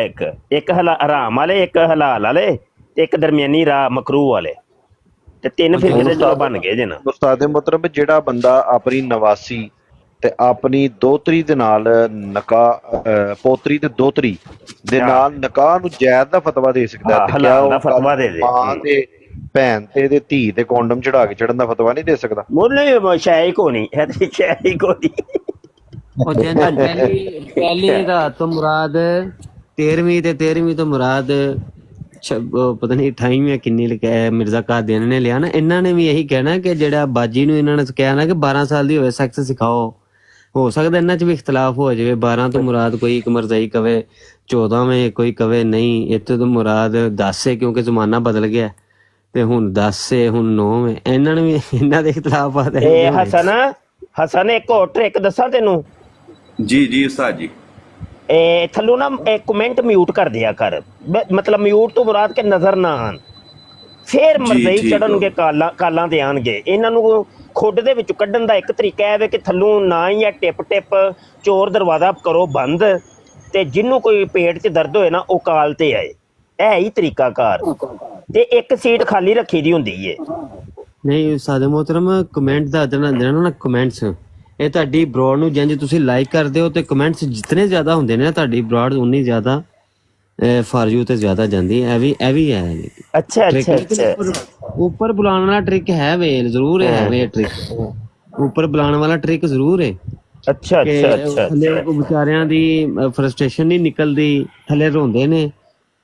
ਇੱਕ ਹਰਾਮ ਵਾਲੇ, ਇੱਕ ਹਲਾਲ ਵਾਲੇ, ਤੇ ਇੱਕ ਦਰਮਿਆਨੀ ਰਾਹ ਮਕਰੂ ਵਾਲੇ, ਤੇ ਤਿੰਨ ਫਿਰਕੇ ਦੇ ਜੋ ਬਣ ਗਏ ਜੇ ਨਾ। ਉਸਤਾਦ ਮੁਹਤਰਮ ਜਿਹੜਾ ਬੰਦਾ ਆਪਣੀ ਨਵਾਸੀ ਤੇ ਆਪਣੀ ਦੋਤਰੀ ਦੇ ਨਾਲ ਪੋਤਰੀ ਤੇ ਦੋਤਰੀ ਦੇ ਨਾਲ ਨਿਕਾਹ ਨੂੰ ਜਾਇਜ਼ ਦਾ ਫਤਵਾ ਦੇ ਸਕਦਾ ਹੈ, ਹਲਾਲ ਦਾ ਫਤਵਾ ਦੇ ਦੇ, ਮਾਂ ਤੇ ਭੈਣ ਤੇ ਧੀ ਤੇ ਕੋਂਡਮ ਚੜਾ ਕੇ ਚੜਨ ਦਾ ਫਤਵਾ ਨਹੀਂ ਦੇ ਸਕਦਾ? ਬੋਲੇ ਸ਼ਾਇ ਕੋ ਨਹੀਂ ਹੈ, ਤੇ ਸ਼ਾਇ ਕੋ ਨਹੀਂ। ਉਹ ਪਹਿਲੀ ਰਾਤ ਤੋਂ ਮੁਰਾਦ 13ਵੀਂ ਤੇ 13ਵੀਂ ਤੋਂ ਮੁਰਾਦ ਪਤਾ ਨਹੀਂ 28ਵੀਂ ਕਿੰਨੀ ਲਿਖਿਆ ਮਿਰਜ਼ਾ ਕਾਦੀਆਨੀ ਨੇ ਲਿਆ ਨਾ। ਇਹਨਾਂ ਨੇ ਵੀ ਇਹੀ ਕਹਿਣਾ ਕਿ ਜਿਹੜਾ ਬਾਜੀ ਨੂੰ ਇਹਨਾਂ ਨੇ ਕਿਹਾ ਨਾ ਕਿ 12 ਸਾਲ ਦੀ ਹੋਵੇ ਸੈਕਸ ਸਿਖਾਓ। ਹੋ ਸਕਦਾ ਇਹਨਾਂ 'ਚ ਵੀ ਇਖਤਲਾਫ ਹੋ ਜਾਵੇ, 12 ਤੋਂ ਮੁਰਾਦ ਕੋਈ ਇੱਕ ਮਰਜ਼ਈ ਕਵੇ 14ਵੇਂ, ਕੋਈ ਕਵੇ ਨਹੀਂ, ਇੱਥੇ ਤੋਂ ਮੁਰਾਦ 10 ਹੈ ਕਿਉਂਕਿ ਜ਼ਮਾਨਾ ਬਦਲ ਗਿਆ, ਤੇ ਹੁਣ 10 ਹੈ, ਹੁਣ 9 ਹੈ। ਇਹਨਾਂ ਨੇ ਵੀ ਇਹਨਾਂ ਦੇ ਇਖਤਲਾਫਾਤ ਹੈ। ਹਸਨ ਇੱਕ ਹੋਰ ਟ੍ਰਿਕ ਦੱਸਾਂ ਤੈਨੂੰ? ਜੀ ਉਸਤਾਦ ਜੀ। ਥੱਲੋਂ ਨਾ ਕਮੈਂਟ ਮਿਊਟ ਕਰ ਦਿਆ ਕਰ, ਮਤਲਬ ਮਿਊਟ ਤੋਂ ਮੁਰਾਦ ਕੇ ਨਜ਼ਰ ਨਾ ਆਣ, ਫੇਰ ਮਰਜ਼ਈ ਚੜਨਗੇ, ਕਾਲਾਂ ਤੇ ਆਣਗੇ। ਇਹਨਾਂ ਨੂੰ ਖੁੱਡ ਦੇ ਵਿੱਚੋਂ ਕੱਢਣ ਦਾ ਇੱਕ ਤਰੀਕਾ ਹੈ ਕਿ ਥੱਲੋਂ ਨਾ ਹੀ ਟਿਪ ਚੋਰ ਦਰਵਾਜ਼ਾ ਕਰੋ ਬੰਦ, ਤੇ ਜਿਹਨੂੰ ਕੋਈ ਪੇਟ 'ਚ ਦਰਦ ਹੋਏ ਨਾ ਉਹ ਕਾਲ ਤੇ ਆਏ। ਇਹ ਹੀ ਤਰੀਕਾ ਕਾਰ। ਤੇ ਇੱਕ ਸੀਟ ਖਾਲੀ ਰੱਖੀ ਦੀ ਹੁੰਦੀ ਏ, ਨਹੀਂ ਉਸਤਾਦ ਮੁਹਤਰਮ ਕਮੈਂਟ ਦਾ ਦੇਣਾ ਨਾ ਕਮੈਂਟਸ ਇਹ ਤੁਹਾਡੀ ਬਰੋਡ ਨੂੰ ਜਿੰਜ ਤੁਸੀਂ ਲਾਈਕ ਕਰਦੇ ਹੋ ਤੇ ਕਮੈਂਟਸ ਜਿਤਨੇ ਜ਼ਿਆਦਾ ਹੁੰਦੇ ਨੇ ਨਾ ਤੁਹਾਡੀ ਬਰੋਡ ਉਨੀ ਜ਼ਿਆਦਾ ਫਾਰ ਯੂ ਤੇ ਜ਼ਿਆਦਾ ਜਾਂਦੀ ਹੈ ਇਹ ਵੀ ਹੈ ਅੱਛਾ ਅੱਛਾ ਅੱਛਾ ਉੱਪਰ ਬੁਲਾਉਣ ਵਾਲਾ ਟ੍ਰਿਕ ਹੈ ਵੇ ਜ਼ਰੂਰ ਹੈ ਵੇ ਟ੍ਰਿਕ ਉੱਪਰ ਬੁਲਾਉਣ ਵਾਲਾ ਟ੍ਰਿਕ ਜ਼ਰੂਰ ਹੈ ਅੱਛਾ ਅੱਛਾ ਅੱਛਾ ਥੱਲੇ ਵਿਚਾਰਿਆਂ ਦੀ ਫਰਸਟ੍ਰੇਸ਼ਨ ਨਹੀਂ ਨਿਕਲਦੀ ਥੱਲੇ ਰੋਂਦੇ ਨੇ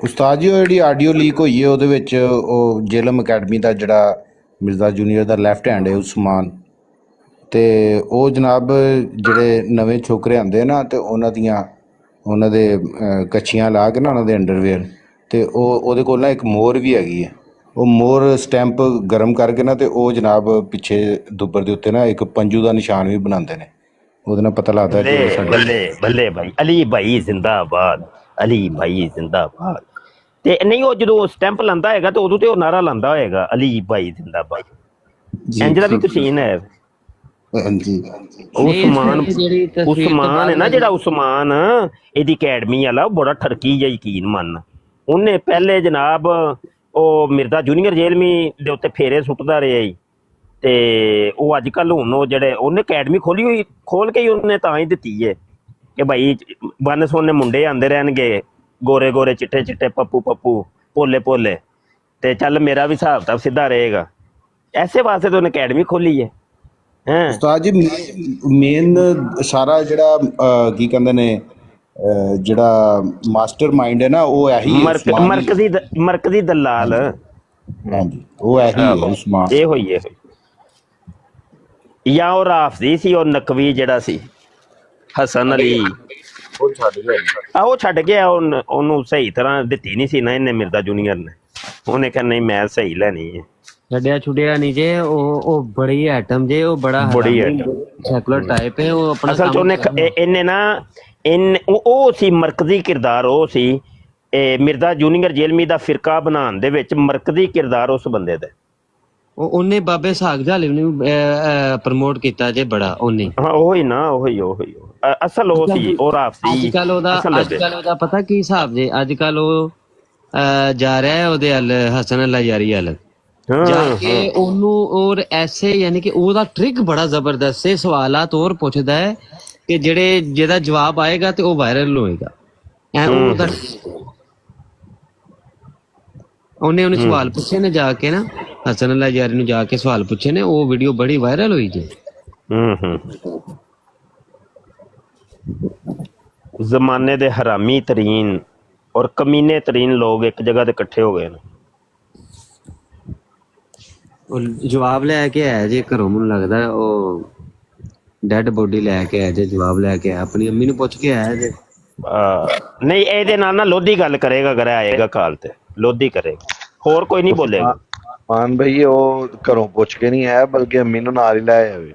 ਉਸਤਾਦ ਜੀ ਉਹ ਜਿਹੜੀ ਆਡੀਓ ਲੀਕ ਹੋਈ ਹੈ ਉਹਦੇ ਵਿੱਚ ਉਹ ਜੇਲਮ ਅਕੈਡਮੀ ਦਾ ਜਿਹੜਾ ਮਿਰਜ਼ਾ ਜੂਨੀਅਰ ਦਾ ਲੈਫਟ ਹੈਂਡ ਹੈ ਉਸਮਾਨ ਤੇ ਉਹ ਜਨਾਬ ਜਿਹੜੇ ਨਵੇਂ ਛੋਕਰੇ ਆਉਂਦੇ ਨਾ ਤੇ ਉਹਨਾਂ ਦੇ ਕੱਛੀਆਂ ਲਾ ਕੇ ਨਾ ਉਹਨਾਂ ਦੇ ਅੰਡਰਵੇਅਰ ਤੇ ਉਹਦੇ ਕੋਲ ਨਾ ਇੱਕ ਮੋਹਰ ਵੀ ਹੈਗੀ ਹੈ ਉਹ ਮੋਹਰ ਸਟੈਂਪ ਗਰਮ ਕਰਕੇ ਨਾ ਤੇ ਉਹ ਜਨਾਬ ਪਿੱਛੇ ਦੁੱਬਰ ਦੇ ਉੱਤੇ ਨਾ ਇੱਕ ਪੰਜੂ ਦਾ ਨਿਸ਼ਾਨ ਵੀ ਬਣਾਉਂਦੇ ਨੇ ਉਹਦੇ ਨਾਲ ਪਤਾ ਲੱਗਦਾ ਕਿ ਬੱਲੇ ਬੱਲੇ ਭਾਈ ਅਲੀ ਭਾਈ ਜ਼ਿੰਦਾਬਾਦ ਅਲੀ ਭਾਈ ਜ਼ਿੰਦਾਬਾਦ ਤੇ ਨਹੀਂ ਉਹ ਜਦੋਂ ਸਟੈਂਪ ਲਾਂਦਾ ਹੈਗਾ ਤੇ ਉਦੋਂ ਤੇ ਉਹ ਨਾਰਾ ਲਾਂਦਾ ਹੋਏਗਾ ਅਲੀ ਭਾਈ ਜ਼ਿੰਦਾਬਾਦ ਇੰਜ ਦਾ ਵੀ ਕੁਛ ਹੈ ਹਾਂਜੀ ਉਸਮਾਨ ਹੈ ਨਾ ਜਿਹੜਾ ਉਸਮਾਨ ਇਹਦੀ ਅਕੈਡਮੀ ਵਾਲਾ ਉਹ ਬੜਾ ਠਰਕੀ ਜਿਹਾ ਯਕੀਨ ਮੰਨ ਉਹਨੇ ਪਹਿਲੇ ਜਨਾਬ ਉਹ ਮਿਰਜ਼ਾ ਜੂਨੀਅਰ ਜੇਲਮੀ ਦੇ ਉੱਤੇ ਫੇਰੇ ਸੁੱਟਦਾ ਰਿਹਾ ਜੀ ਤੇ ਉਹ ਅੱਜ ਕੱਲ ਹੁਣ ਉਹ ਜਿਹੜੇ ਉਹਨੇ ਅਕੈਡਮੀ ਖੋਲ ਕੇ ਹੀ ਉਹਨੇ ਤਾਂ ਹੀ ਦਿੱਤੀ ਹੈ ਕਿ ਭਾਈ ਬੰਨ ਸੋਨੇ ਮੁੰਡੇ ਆਉਂਦੇ ਰਹਿਣਗੇ ਗੋਰੇ ਗੋਰੇ ਚਿੱਟੇ ਚਿੱਟੇ ਪੱਪੂ ਪੱਪੂ ਭੋਲੇ ਭੋਲੇ ਤੇ ਚੱਲ ਮੇਰਾ ਵੀ ਹਿਸਾਬ ਤਾਂ ਸਿੱਧਾ ਰਹੇਗਾ ਐਸੇ ਵਾਸਤੇ ਤਾਂ ਉਹਨੇ ਅਕੈਡਮੀ ਖੋਲੀ ਹੈ ਉਸਤਾਦ ਜੀ ਮੇਨ ਸਾਰਾ ਜਿਹੜਾ ਕੀ ਕਹਿੰਦੇ ਨੇ ਜਿਹੜਾ ਮਾਸਟਰ ਮਾਈਂਡ ਹੈ ਨਾ ਉਹ ਇਹੀ ਮਰਕਜ਼ੀ ਦਲਾਲ ਹਾਂਜੀ ਉਹ ਇਹੀ ਹੈ ਉਸਮਾਨ ਇਹ ਹੋਈ ਜਾਂ ਉਹ ਰਾਫਜ਼ੀ ਸੀ ਉਹ ਨਕਵੀ ਜਿਹੜਾ ਸੀ ਹਸਨ ਅਲੀ ਉਹ ਛੱਡ ਗਿਆ ਉਹਨੂੰ ਸਹੀ ਤਰ੍ਹਾਂ ਦਿੱਤੀ ਨਹੀਂ ਸੀ ਨਾ ਇਹਨੇ ਮਿਰਜ਼ਾ ਜੂਨੀਅਰ ਨੇ ਉਹਨੇ ਕਿਹਾ ਨਹੀਂ ਮੈਂ ਸਹੀ ਲੈਣੀ ਹੈ ਛੱਡਿਆ ਛੁੱਡਿਆ ਨਹੀਂ ਜੇ ਉਹ ਬੜੀ ਐਟਮ ਜੇ ਉਹ ਬੜਾ ਸੈਕੂਲਰ ਟਾਈਪ ਹੈ ਉਹ ਆਪਣਾ ਅਸਲ ਚ ਉਹਨੇ ਇਹਨੇ ਨਾ ਉਹ ਸੀ ਮਰਕਜ਼ੀ ਕਿਰਦਾਰ ਉਹ ਸੀ ਮਿਰਜ਼ਾ ਜੂਨੀਅਰ ਜੇਲਮੀ ਦਾ ਫਿਰਕਾ ਬਣਾਉਣ ਦੇ ਵਿੱਚ ਮਰਕਜ਼ੀ ਕਿਰਦਾਰ ਉਸ ਬੰਦੇ ਦਾ ਉਹਨੇ ਬਾਬੇ ਸਾਗ ਝਾਲੇ ਨੂੰ ਪ੍ਰਮੋਟ ਕੀਤਾ ਜੇ ਬੜਾ ਉਹਨੇ ਹਾਂ ਉਹੀ ਨਾ ਉਹੀ ਅਸਲ ਉਹ ਸੀ ਉਹ ਰਾਫ ਸੀ ਅੱਜ ਕੱਲ ਉਹਦਾ ਪਤਾ ਕੀ ਹਿਸਾਬ ਜੇ ਅੱਜ ਕੱਲ ਉਹ ਜਾ ਰਿਹਾ ਹੈ ਉਹਦੇ ਹਲ ਹਸਨ ਅੱਲਾ ਯਾਰੀ ਹਲ ਜਾ ਕੇ ਉਹਨੂੰ ਔਰ ਐਸੇ ਯਾਨੀ ਕਿ ਉਹਦਾ ਟ੍ਰਿਕ ਬੜਾ ਜ਼ਬਰਦਸਤ ਹੈ ਸਵਾਲਾਤ ਹੋਰ ਪੁੱਛਦਾ ਹੈ ਕਿ ਜਿਹਦਾ ਜਵਾਬ ਆਏਗਾ ਤੇ ਉਹ ਵਾਇਰਲ ਹੋਏਗਾ ਉਹਨੇ ਸਵਾਲ ਪੁੱਛੇ ਨੇ ਜਾ ਕੇ ਨਾ ਹਸਨ ਅੱਲਾ ਯਾਰੀ ਨੂੰ ਜਾ ਕੇ ਸਵਾਲ ਪੁੱਛੇ ਨੇ ਉਹ ਵੀਡੀਓ ਬੜੀ ਵਾਇਰਲ ਹੋਈ ਜੀ ਜ਼ਮਾਨੇ ਦੇ ਹਰਾਮੀ ਤਰੀਨ ਔਰ ਕਮੀਨੇ ਤਰੀਨ ਲੋਕ ਇੱਕ ਜਗ੍ਹਾ ਤੇ ਇਕੱਠੇ ਹੋ ਗਏ ਨੇ ਜਵਾਬ ਲੈ ਕੇ ਆਇਆ ਜੇ ਘਰੋਂ ਮੈਨੂੰ ਲੱਗਦਾ ਉਹ ਡੈਡ ਬੋਡੀ ਲੈ ਕੇ ਆਇਆ ਜੇ ਜਵਾਬ ਲੈ ਕੇ ਆਇਆ ਆਪਣੀ ਅੰਮੀ ਨੂੰ ਪੁੱਛ ਕੇ ਆਇਆ ਜੇ ਨਹੀਂ ਇਹਦੇ ਨਾਲ ਨਾ ਲੋਧੀ ਗੱਲ ਕਰੇਗਾ ਅਗਰ ਆਏਗਾ ਕਾਲ ਤੇ ਲੋਧੀ ਕਰੇਗਾ ਹੋਰ ਕੋਈ ਨਹੀਂ ਬੋਲੇਗਾ ਮਾਨ ਭਾਈ ਉਹ ਘਰੋਂ ਪੁੱਛ ਕੇ ਨਹੀਂ ਆਇਆ ਬਲਕਿ ਅੰਮੀ ਨੂੰ ਨਾਲ ਹੀ ਲੈ ਆਵੇ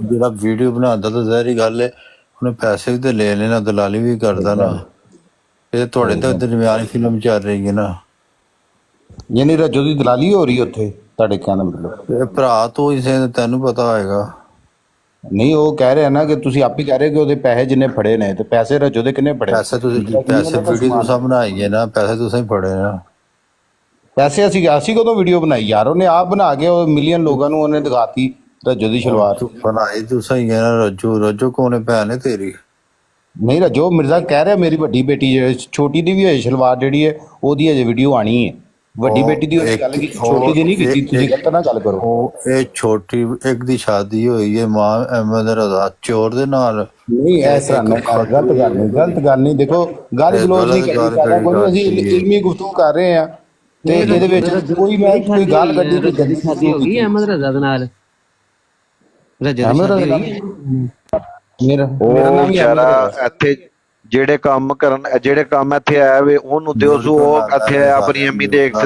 ਜਿਹੜਾ ਵੀਡੀਓ ਬਣਾਉਂਦਾ ਤਾਂ ਜ਼ਾਹਰੀ ਗੱਲ ਹੈ ਉਹਨੇ ਪੈਸੇ ਵੀ ਤੇ ਲੈ ਲੈਣਾ ਦਲਾਲੀ ਵੀ ਕਰਦਾ ਨਾ ਇਹ ਤੁਹਾਡੇ ਤਾਂ ਦਰਮਿਆਨੀ ਫਿਲਮ ਚੱਲ ਰਹੀ ਹੈ ਨਾ ਯਾਨੀ ਰੱਜੋ ਦੀ ਦਲਾਲੀ ਹੋ ਰਹੀ ਉੱਥੇ ਤੁਹਾਡੇ ਕਹਿਣ ਦਾ ਮਤਲਬ ਭਰਾ ਤੋਂ ਹੀ ਤੈਨੂੰ ਪਤਾ ਹੋਏਗਾ ਨਹੀਂ ਉਹ ਕਹਿ ਰਿਹਾ ਨਾ ਕਿ ਤੁਸੀਂ ਆਪ ਹੀ ਕਹਿ ਰਹੇ ਕਿ ਉਹਦੇ ਪੈਸੇ ਜਿੰਨੇ ਫੜੇ ਨੇ ਤੇ ਪੈਸੇ ਰੱਜੋ ਦੇ ਕਿੰਨੇ ਫੜੇ ਪੈਸੇ ਵੀਡੀਓ ਤੁਸੀਂ ਬਣਾਈਏ ਨਾ ਪੈਸੇ ਤੁਸੀਂ ਫੜੇ ਨਾ ਪੈਸੇ ਅਸੀਂ ਕਦੋਂ ਵੀਡੀਓ ਬਣਾਈ ਯਾਰ ਉਹਨੇ ਆਪ ਬਣਾ ਕੇ ਉਹ ਮਿਲੀਅਨ ਲੋਕਾਂ ਨੂੰ ਉਹਨੇ ਦਿਖਾਤੀ ਰੱਜੋ ਦੀ ਸ਼ਲਵਾਰ ਬਣਾਈ ਤੂੰ ਸਹੀ ਹੈ ਨਾ ਰੱਜੋ ਕੋਨੇ ਭੈਣ ਹੈ ਤੇਰੀ ਨਹੀਂ ਰੱਜੋ ਮਿਰਜ਼ਾ ਕਹਿ ਰਿਹਾ ਮੇਰੀ ਵੱਡੀ ਬੇਟੀ ਛੋਟੀ ਦੀ ਵੀ ਹੈ ਸ਼ਲਵਾਰ ਜਿਹੜੀ ਹੈ ਉਹਦੀ ਅਜੇ ਵੀਡੀਓ ਆਣੀ ਹੈ ਵੱਡੀ ਬੇਟੀ ਦੀ ਗੱਲ ਕੀਤੀ ਛੋਟੀ ਦੀ ਨਹੀਂ ਕੀਤੀ ਤੁਸੀਂ ਗਲਤ ਨਾ ਗੱਲ ਕਰੋ ਉਹ ਇਹ ਛੋਟੀ ਇੱਕ ਦੀ ਸ਼ਾਦੀ ਹੋਈ ਹੈ ਮਾਂ ਅਹਿਮਦ ਰਜ਼ਾ ਚੋਰ ਦੇ ਨਾਲ ਨਹੀਂ ਇਸ ਤਰ੍ਹਾਂ ਗਲਤ ਗੱਲ ਨਹੀਂ ਦੇਖੋ ਗੱਲ ਗਲੋਚ ਨਹੀਂ ਕਰਨੀ ਅਸੀਂ ਇਲਮੀ ਗੁਫ਼ਤਗੂ ਕਰ ਰਹੇ ਹਾਂ ਤੇ ਇਹਦੇ ਵਿੱਚ ਕੋਈ ਮੈਂ ਕੋਈ ਗੱਲ ਕੱਢੀ ਕੋਈ ਰਜਤ ਦੀ ਸ਼ਾਦੀ ਹੋ ਗਈ ਅਹਿਮਦ ਰਜ਼ਾ ਦੇ ਨਾਲ? ਰਜਤ ਦੀ ਸ਼ਾਦੀ ਹੋਈ? ਮੇਰਾ ਉਹ ਨਾਮ ਹੀ ਵਿਚਾਰਾ ਇੱਥੇ ਜਿਹੜੇ ਕੰਮ ਇੱਥੇ ਆਇਆ ਵੇ ਉਹਨੂੰ ਦਿਓ ਸੋ ਉਹ ਇੱਥੇ ਆਇਆ ਆਪਣੀ ਅੰਮੀ ਦੇ ਇੱਕ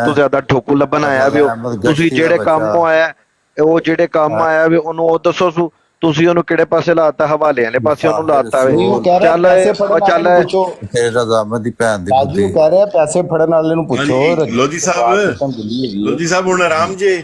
ਤੋਂ ਜ਼ਿਆਦਾ ਠੋਕੂ ਲੱਭਣ ਆਇਆ ਵੇ। ਤੁਸੀਂ ਜਿਹੜੇ ਕੰਮ ਆਇਆ ਉਹ ਜਿਹੜੇ ਕੰਮ ਆਇਆ ਵੇ ਉਹਨੂੰ ਉਹ ਦੱਸੋ ਸੂ ਤੁਸੀਂ ਉਹਨੂੰ ਕਿਹੜੇ ਪਾਸੇ ਲਾਤਾ? ਹਵਾਲੇ ਵਾਲੇ ਪਾਸੇ ਉਹਨੂੰ ਲਾਤਾ ਵੇ। ਚੱਲ ਤੇਰੇ ਰਜ਼ਾਮਤ ਦੀ ਭੈਣ ਦੀ ਰਾਜੂ ਬੁੱਧੀ ਕਹਿ ਰਿਹਾ ਪੈਸੇ ਫੜਨ ਵਾਲੇ ਨੂੰ ਪੁੱਛੋ। ਲੋਧੀ ਸਾਹਿਬ ਹੁਣ ਆਰਾਮ ਜੇ।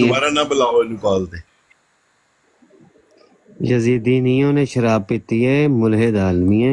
ਦੁਬਾਰਾ ਨਾ ਬੁਲਾਓ ਇਹਨੂੰ ਕਾਲ ਤੇ। ਯਜ਼ੀਦੀ ਨਹੀਂ, ਉਹਨੇ ਸ਼ਰਾਬ ਪੀਤੀ ਹੈ, ਮੁਲਹਿਦ ਆਲਮੀ ਹੈ,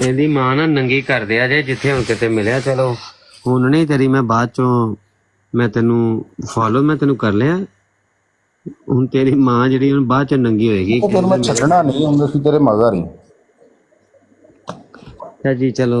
ਇਹਦੀ ਮਾਂ ਨਾ ਨੰਗੀ ਕਰ ਦਿਆ ਜੇ ਜਿੱਥੇ ਹੁਣ ਕਿਤੇ ਮਿਲਿਆ। ਚਲੋ ਹੁਣ ਨਹੀਂ ਤੇਰੀ ਮੈਂ ਬਾਅਦ ਚੋਂ ਮੈਂ ਤੈਨੂੰ ਕਰ ਲਿਆ। ਹੁਣ ਤੇਰੀ ਮਾਂ ਜਿਹੜੀ ਹੁਣ ਬਾਅਦ ਚ ਨੰਗੀ ਹੋਏਗੀ। ਫਿਰ ਮੈਂ ਛੱਡਣਾ ਨਹੀਂ ਹੁੰਦਾ ਸੀ ਤੇਰੇ ਮਗਰ ਹੀ। ਜੀ ਚਲੋ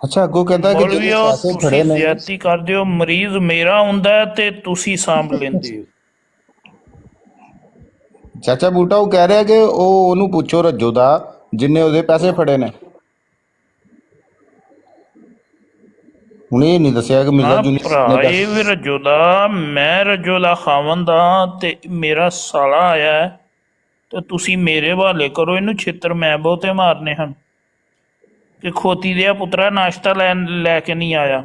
ਅੱਛਾ ਅੱਗੋਂ ਕਹਿੰਦਾ ਕਿ ਜਿਹੜੇ ਪੈਸੇ ਫੜੇ ਨੇ ਜ਼ਿਆਦਤੀ ਕਰਦੇ ਹੋ, ਮਰੀਜ਼ ਮੇਰਾ ਹੁੰਦਾ ਤੇ ਤੁਸੀਂ ਸਾਂਭ ਲੈਂਦੇ ਹੋ। ਚਾਚਾ ਬੂਟਾ ਉਹ ਕਹਿ ਰਿਹਾ ਕਿ ਉਹਨੂੰ ਪੁੱਛੋ ਰੱਜੋ ਦਾ ਜਿੰਨੇ ਉਹਦੇ ਪੈਸੇ ਫੜੇ ਨੇ। ਹੁਣ ਇਹ ਨਹੀਂ ਦੱਸਿਆ ਕਿ ਮਿਰਜ਼ਾ ਜੁਨੀ ਭਰਾ ਇਹ ਵੀ ਰੱਜੋ ਦਾ, ਮੈਂ ਰੱਜੋ ਦਾ ਖਾਵੰਦ ਆ ਤੇ ਮੇਰਾ ਸਾਲਾ ਆਇਆ ਹੈ ਤੇ ਤੁਸੀਂ ਮੇਰੇ ਹਵਾਲੇ ਕਰੋ ਇਹਨੂੰ। ਛਿੱਤਰ ਮੈਂ ਬਹੁਤੇ ਮਾਰਨੇ ਹਨ ਕਿ ਖੋਤੀ ਦੇ ਪੁੱਤਰਾ ਨਾਸ਼ਤਾ ਲੈ ਕੇ ਨਹੀਂ ਆਇਆ।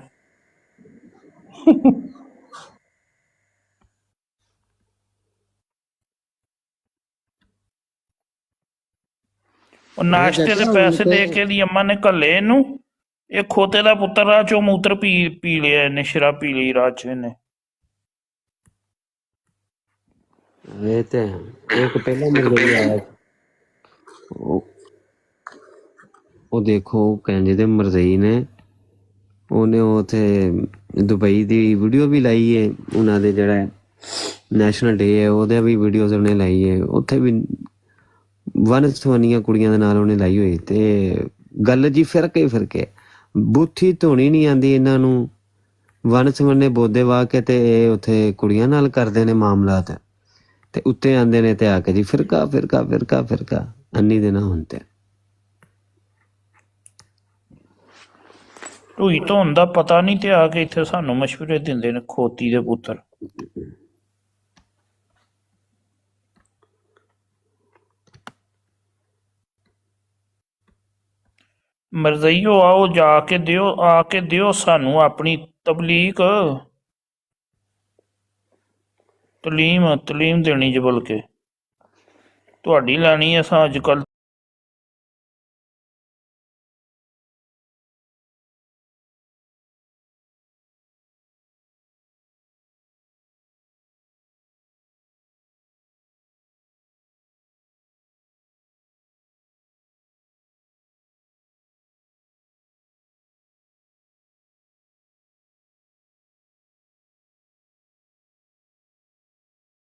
ਉਹ ਨਾਸ਼ਤੇ ਦੇ ਪੈਸੇ ਦੇ ਕੇ ਦੀ ਅੰਮਾ ਨੇ ਘੱਲੇ ਇਹਨੂੰ। ਇਹ ਖੋਤੇ ਦਾ ਪੁੱਤਰ ਰਾਹ ਚੋਂ ਮੂਤਰ ਪੀ ਲਿਆ ਇਹਨੇ, ਸ਼ਰਾਬ ਪੀ ਲਈ ਰਾਹ ਚ ਇਹਨੇ। ਇਹ ਤੇ ਇੱਕ ਪਹਿਲਾਂ ਮਰਜ਼ੀ ਆਇਆ ਉਹ ਦੇਖੋ ਕਹਿੰਦੇ ਤੇ ਮਰਜ਼ੀ ਨੇ ਉਹਨੇ ਉੱਥੇ ਦੁਬਈ ਦੀ ਵੀਡੀਓ ਵੀ ਲਾਈ ਹੈ। ਉਹਨਾਂ ਦੇ ਜਿਹੜਾ ਨੈਸ਼ਨਲ ਡੇ ਹੈ ਉਹਦੇ ਵੀ ਵੀਡੀਓਜ਼ ਉਹਨੇ ਲਾਈ ਹੈ। ਉੱਥੇ ਵੀ ਵਨ ਸਵੰਨੀਆਂ ਕੁੜੀਆਂ ਦੇ ਨਾਲ ਉਹਨੇ ਲਾਈ ਹੋਈ। ਤੇ ਗੱਲ ਜੀ ਫਿਰਕੇ ਬੂਥੀ ਧੋਣੀ ਨਹੀਂ ਆਉਂਦੀ ਇਹਨਾਂ ਨੂੰ। ਵਨ ਸਵੰਨੇ ਬੋਦੇ ਵਾਹ ਕੇ ਤੇ ਇਹ ਉੱਥੇ ਕੁੜੀਆਂ ਨਾਲ ਕਰਦੇ ਨੇ ਮਾਮਲਾਤ ਤੇ ਉੱਤੇ ਆਉਂਦੇ ਨੇ ਤੇ ਆ ਕੇ ਜੀ ਫਿਰਕਾ ਅੰਨੀ ਦੇ ਨਾ ਹੁਣ ਤੇ ਢੂਈ ਧੋਣ ਦਾ ਪਤਾ ਨਹੀਂ ਤੇ ਆ ਕੇ ਇੱਥੇ ਸਾਨੂੰ ਮਸ਼ਵਰੇ ਦਿੰਦੇ ਨੇ ਖੋਤੀ ਦੇ ਪੁੱਤਰ। ਮਰਜ਼ਈਓ ਆਓ ਜਾ ਕੇ ਦਿਓ, ਆ ਕੇ ਦਿਓ ਸਾਨੂੰ ਆਪਣੀ ਤਬਲੀਗ ਤਲੀਮ ਦੇਣੀ ਜੇ ਬਲਕਿ ਤੁਹਾਡੀ ਲੈਣੀ ਅਸਾਂ ਅੱਜ ਕੱਲ।